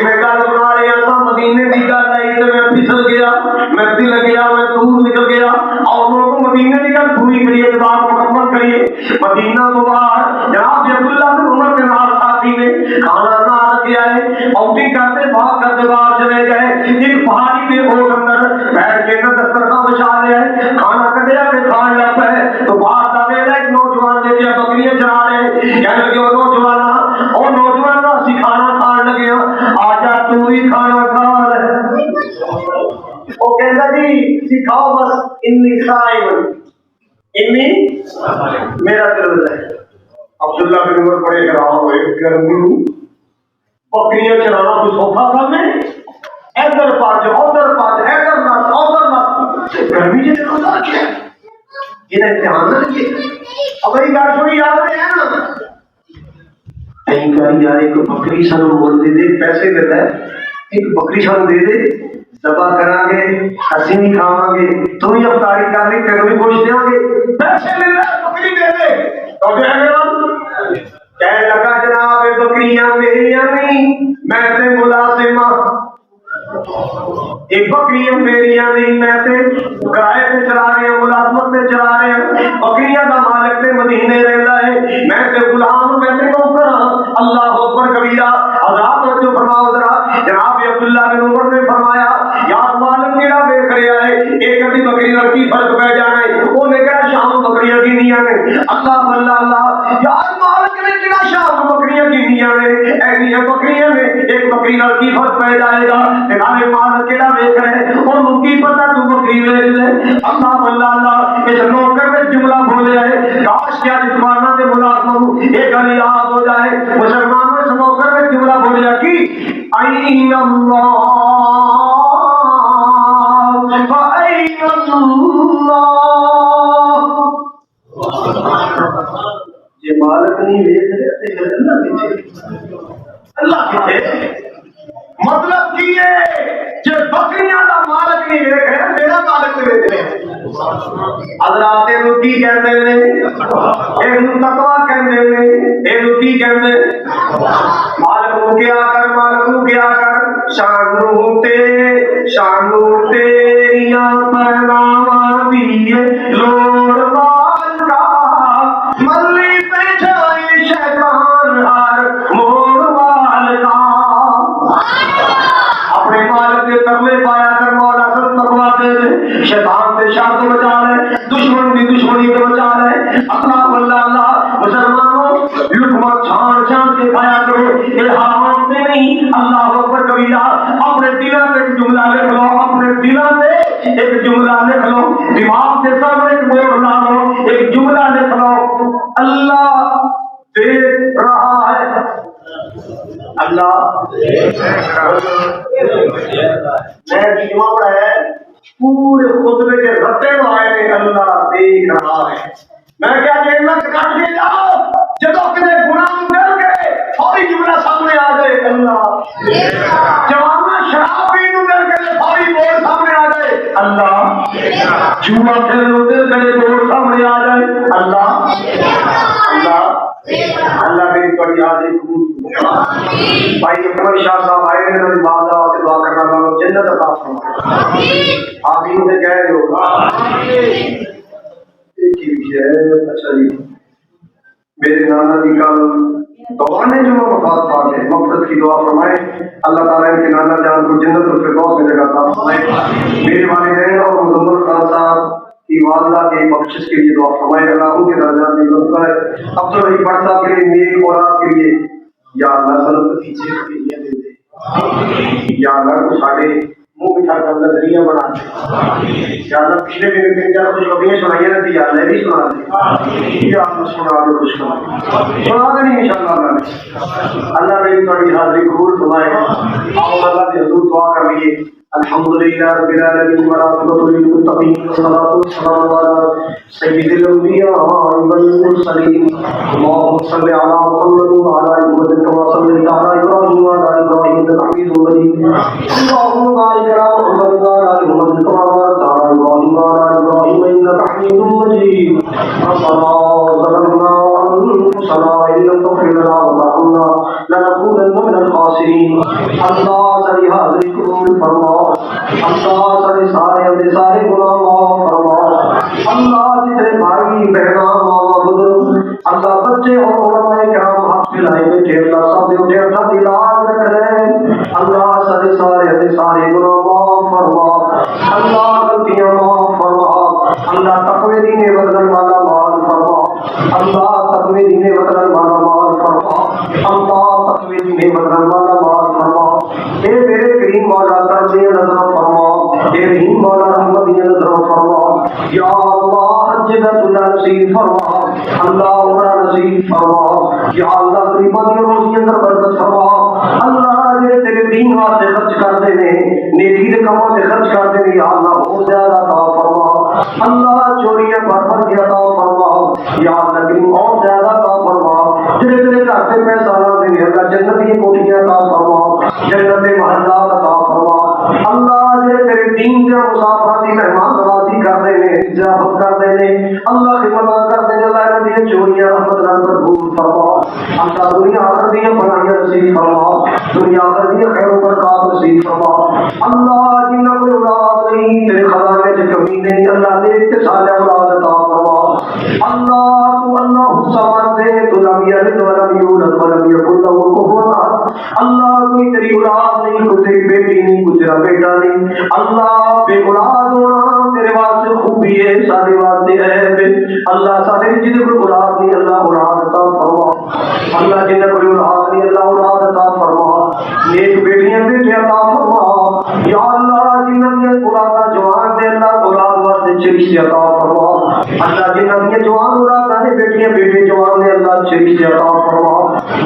میں گل سنا رہا تھا مدینے کی گل آئی تو میں پھسل گیا میں دل گیا میں دور نکل گیا اور لوگوں مدینے کی گل پوری کریے بات مکمل کریے مدینہ تو باہر جناب عبداللہ بن عمر کے نال ساتھی نے کھانا نہ کیا ہے اوٹی کرتے بھاگ کرتے باہر چلے گئے ایک پہاڑی کے اوٹ اندر بیٹھ کے دسترخوان بچھا لیا ہے کھانا کٹیا کے کھان لگ پے تو باہر کا میرا ایک نوجوان نے دیا بکریاں چرا رہے کہنے لگے وہ نوجوان کا کھانا کھان لگے آجا تو ہی کھانا کھا رہے وہ کہتا جی سکھاؤ بس انی صائم انی میرا دل ہے عبداللہ بن عمر بڑے گراؤں ہوئے گرمی بکریاں چرانا کوئی سوکھا کام ہے ادھر پاج ادھر نس گرمی سے روزہ کیا یہ امتحان نہ کیے اب یہ گاڑ چھوڑی یاد رہے ہیں نا کہیں کہیں یار ایک بکری سانو بول دے پیسے دیتا ہے ایک بکری سانو دے دے ذبح کرا گے اسی نہیں کھاواں گے تو ہی افطاری کر لی تینوں بھی گوشت دیاں گے پیسے لے لے بکری دے دے تو کیا کہنے لگا جناب بکریاں میریاں نہیں میں تے ملازمہ ایک بکریاں میریاں نہیں میں تے کرائے تے چلا رہے ہیں ملازمت تے چلا رہے ہیں بکریاں دا مالک تے مدینے رہندا ہے میں تے غلام میں تے نوکر اللہ اکبر کبیرہ حضرات جو فرماؤ ذرا جناب عبداللہ بن عمر نے فرمایا یار مالک کیڑا دیکھ رہا ہے ایک ادھی بکری نال کی فرق پہ جانا ہے اونے کہا شام بکریاں کینیاں نے اللہ اللہ اللہ یار مالک نے کہا شام بکریاں کینیاں نے ایسیاں بکریاں نے ایک بکری نال کی فرق پہ جائے گا تے نالے مالک کیڑا دیکھ رہے اونوں کی پتہ تو بکری لے لے اللہ اللہ اس نوکر نے جملہ بولیا ہے کاش کیا جسمانہ دے ملازموں ایک گل یاد ہو جائے مسلمانوں اس نوکر نے جملہ بولیا کی این اللہ فَأَيْنَ اللَّهُ یہ مالک نہیں دیکھ رہے تھے اللہ کتنے اللہ کتنے مطلب کی ہے جو بکریاں دا مالک نہیں دیکھ رہے میرا مالک دیکھ رہے حضرات اینو کی کہندے نے اینو تقوی کہندے نے اینو کی کہندے مالک نو کیا کر شانو تیریاں پرناواں دیے لوڑ وال کا ملی پہ جائے شیطان ہر موڑ وال کا اپنے مالک کے ترلے پایا کر مولا سب تقوی دے دے شیطان سے شر تو بچا لے دشمنی تو بچا لے اللہ اللہ مسلمانوں لقمہ چھان کے کھایا کرو یہ حرام سے نہیں اللہ اکبر کبیرہ اپنے دلوں میں ایک جملہ لکھ لو اپنے دلوں میں ایک جملہ لکھ لو دماغ کے سامنے ایک بورڈ لا لو ایک جملہ لکھ لو اللہ دیکھ رہا ہے اللہ میں جمعہ پڑھا ہے پورے خطبے کے رتے آئے اللہ دیکھ رہا ہے میں کیا کہنا کٹ کے جاؤ جدو کنے گناہ مل گئے فوری جملہ سامنے آ جائے اللہ جوانا شراب پینے مل گئے فوری بورڈ سامنے آ جائے اللہ جمعہ کھیلو دل گئے بورڈ سامنے آ جائے اللہ اللہ میری بڑی یاد ہے بھائی اکمل شاہ صاحب آئے ہیں میری والدہ سے دعا کرنا چاہوں جنت عطا فرمائے آمین سے کہہ رہے ہو ایک ہی ہے اچھا جی میرے نانا جی کا دعانے جو وفات پاک ہے مغفرت کی دعا فرمائے اللہ تعالیٰ ان کے نانا جان کو جنت الفردوس میں جگہ عطا فرمائے میرے والدین اور مزمل خان صاحب کی والدہ کے بخشش کے لیے دعا فرمائے اللہ ان کے درجات میں بلند کرے عبدالرحیم بٹ صاحب کے لیے نیک اولاد کے لیے یا اللہ سلامت کی صحت کے لیے دے دے یا اللہ کو ساڑھے منہ مٹھا کر نظریہ بنا دے یا اللہ پچھلے دن تین چار کچھ کبھی سنائیے رہتی یا اللہ بھی سنا دے یا اللہ سنا دے خوش سنا دے نہیں انشاءاللہ اللہ میری تھوڑی حاضری قبول فرمائے اور اللہ کے حضور دعا کر لیے الحمدللہ رب العالمین والعاقبۃ للمتقین والصلاۃ والسلام علی سید الانبیاء والمرسلین اللهم صل علی محمد وعلى ال محمد كما صليت على ابراہیم وعلى ال ابراہیم انك حمید مجید اللهم بارک علی محمد وعلى ال محمد كما باركت على ابراہیم وعلى ال ابراہیم انك حمید مجید ربنا ظلمنا انفسنا ان لم تغفر لنا وترحمنا لنكونن من الخاسرین اللہ ساری حاضری قبول فرما اللہ سارے گناہ معاف فرما اللہ جتنے بھائی بہنا ماما بزرگ اللہ بچے اور علماء کرام ہاتھ ملائے بیٹھے اللہ سب اٹھے اٹھا علاج رکھ رہے اللہ سارے گناہ معاف فرما اللہ غلطیاں معاف فرما اللہ تقوی دینے بدلن والا مال فرما اللہ تقوی دینے بدلن والا مال فرما اللہ تقوی دینے بدلن والا مال فرما اے میرے کریم مولا درجے نظر فرما اے رحیم مولا رحمت نظر فرما یا اللہ حج بیت اللہ نصیب فرما اللہ عمرہ نصیب فرما یا اللہ غریباں دی روزی اندر برکت فرما اللہ جے تیرے دین واسطے خرچ کرتے نے نیکی دے کاماں تے خرچ کرتے نے یا اللہ بہت زیادہ عطا فرما اللہ چوریاں بھر کے عطا فرما یا اللہ کریم اور زیادہ عطا فرما جڑے تیرے گھر تے پیسہ لا دے اللہ جنت دی کوٹھیاں عطا فرما جنت دے محلات عطا فرما اللہ جے تیرے دین دے مسافر دی مہمان نوازی کرتے نے ضیافت کرتے نے اللہ خدمت کرتے نے اللہ انہاں دی چوریاں رحمت نال بھرپور فرما اللہ دنیا آخرت دی بھلائیاں نصیب فرما دنیا آخرت دی خیر و برکات نصیب فرما اللہ جنہ کوئی اولاد نہیں تیرے خزانے سے کمی نہیں اللہ دیکھ کے سارے اولاد عطا فرما اللہ تو اللہ الصمد ہے تو لم یلد ولم یولد ولم یکن له کفوا احد اللہ کوئی تیری اولاد نہیں کوئی تیری بیٹی نہیں کوئی تیرا بیٹا نہیں اللہ بے اولاد ہونا تیرے واسطے خوبی ہے سارے واسطے عیب ہے اللہ سارے جن کو اولاد نہیں اللہ اولاد عطا فرما اللہ جن کو اولاد نہیں اللہ اولاد عطا فرما نیک بیٹیاں بیٹے عطا فرما یا اللہ جن کی اولاد جوان دے اللہ اولاد واسطے چریش عطا فرما اللہ جن کی جوان اولاد دے بیٹیاں بیٹے جوان دے اللہ چریش عطا فرما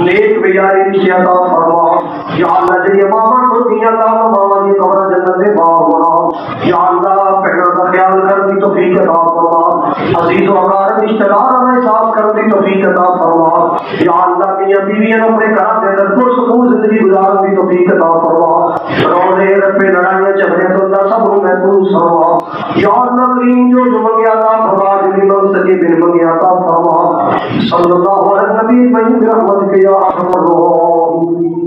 نیک بیاری سے عطا فرما یا اللہ جی ماما کو دیا اللہ ماما جی قبر جنت میں باغ بنا یا اللہ پہنا کا خیال کر دی توفیق عطا فرما عزیز و اقارب رشتہ دار میں صاف کر دی توفیق عطا فرما یا اللہ میاں بیویاں اپنے گھر کے اندر پرسکون زندگی گزار دی توفیق عطا فرما رونے رپے لڑائیاں جھگڑے تو اللہ سب کو محفوظ فرما یا اللہ کریم جو منگیا عطا فرما جنہیں من سکے بن منگیا عطا فرما صلی اللہ علیہ نبی برحمتک یا ارحم الراحمین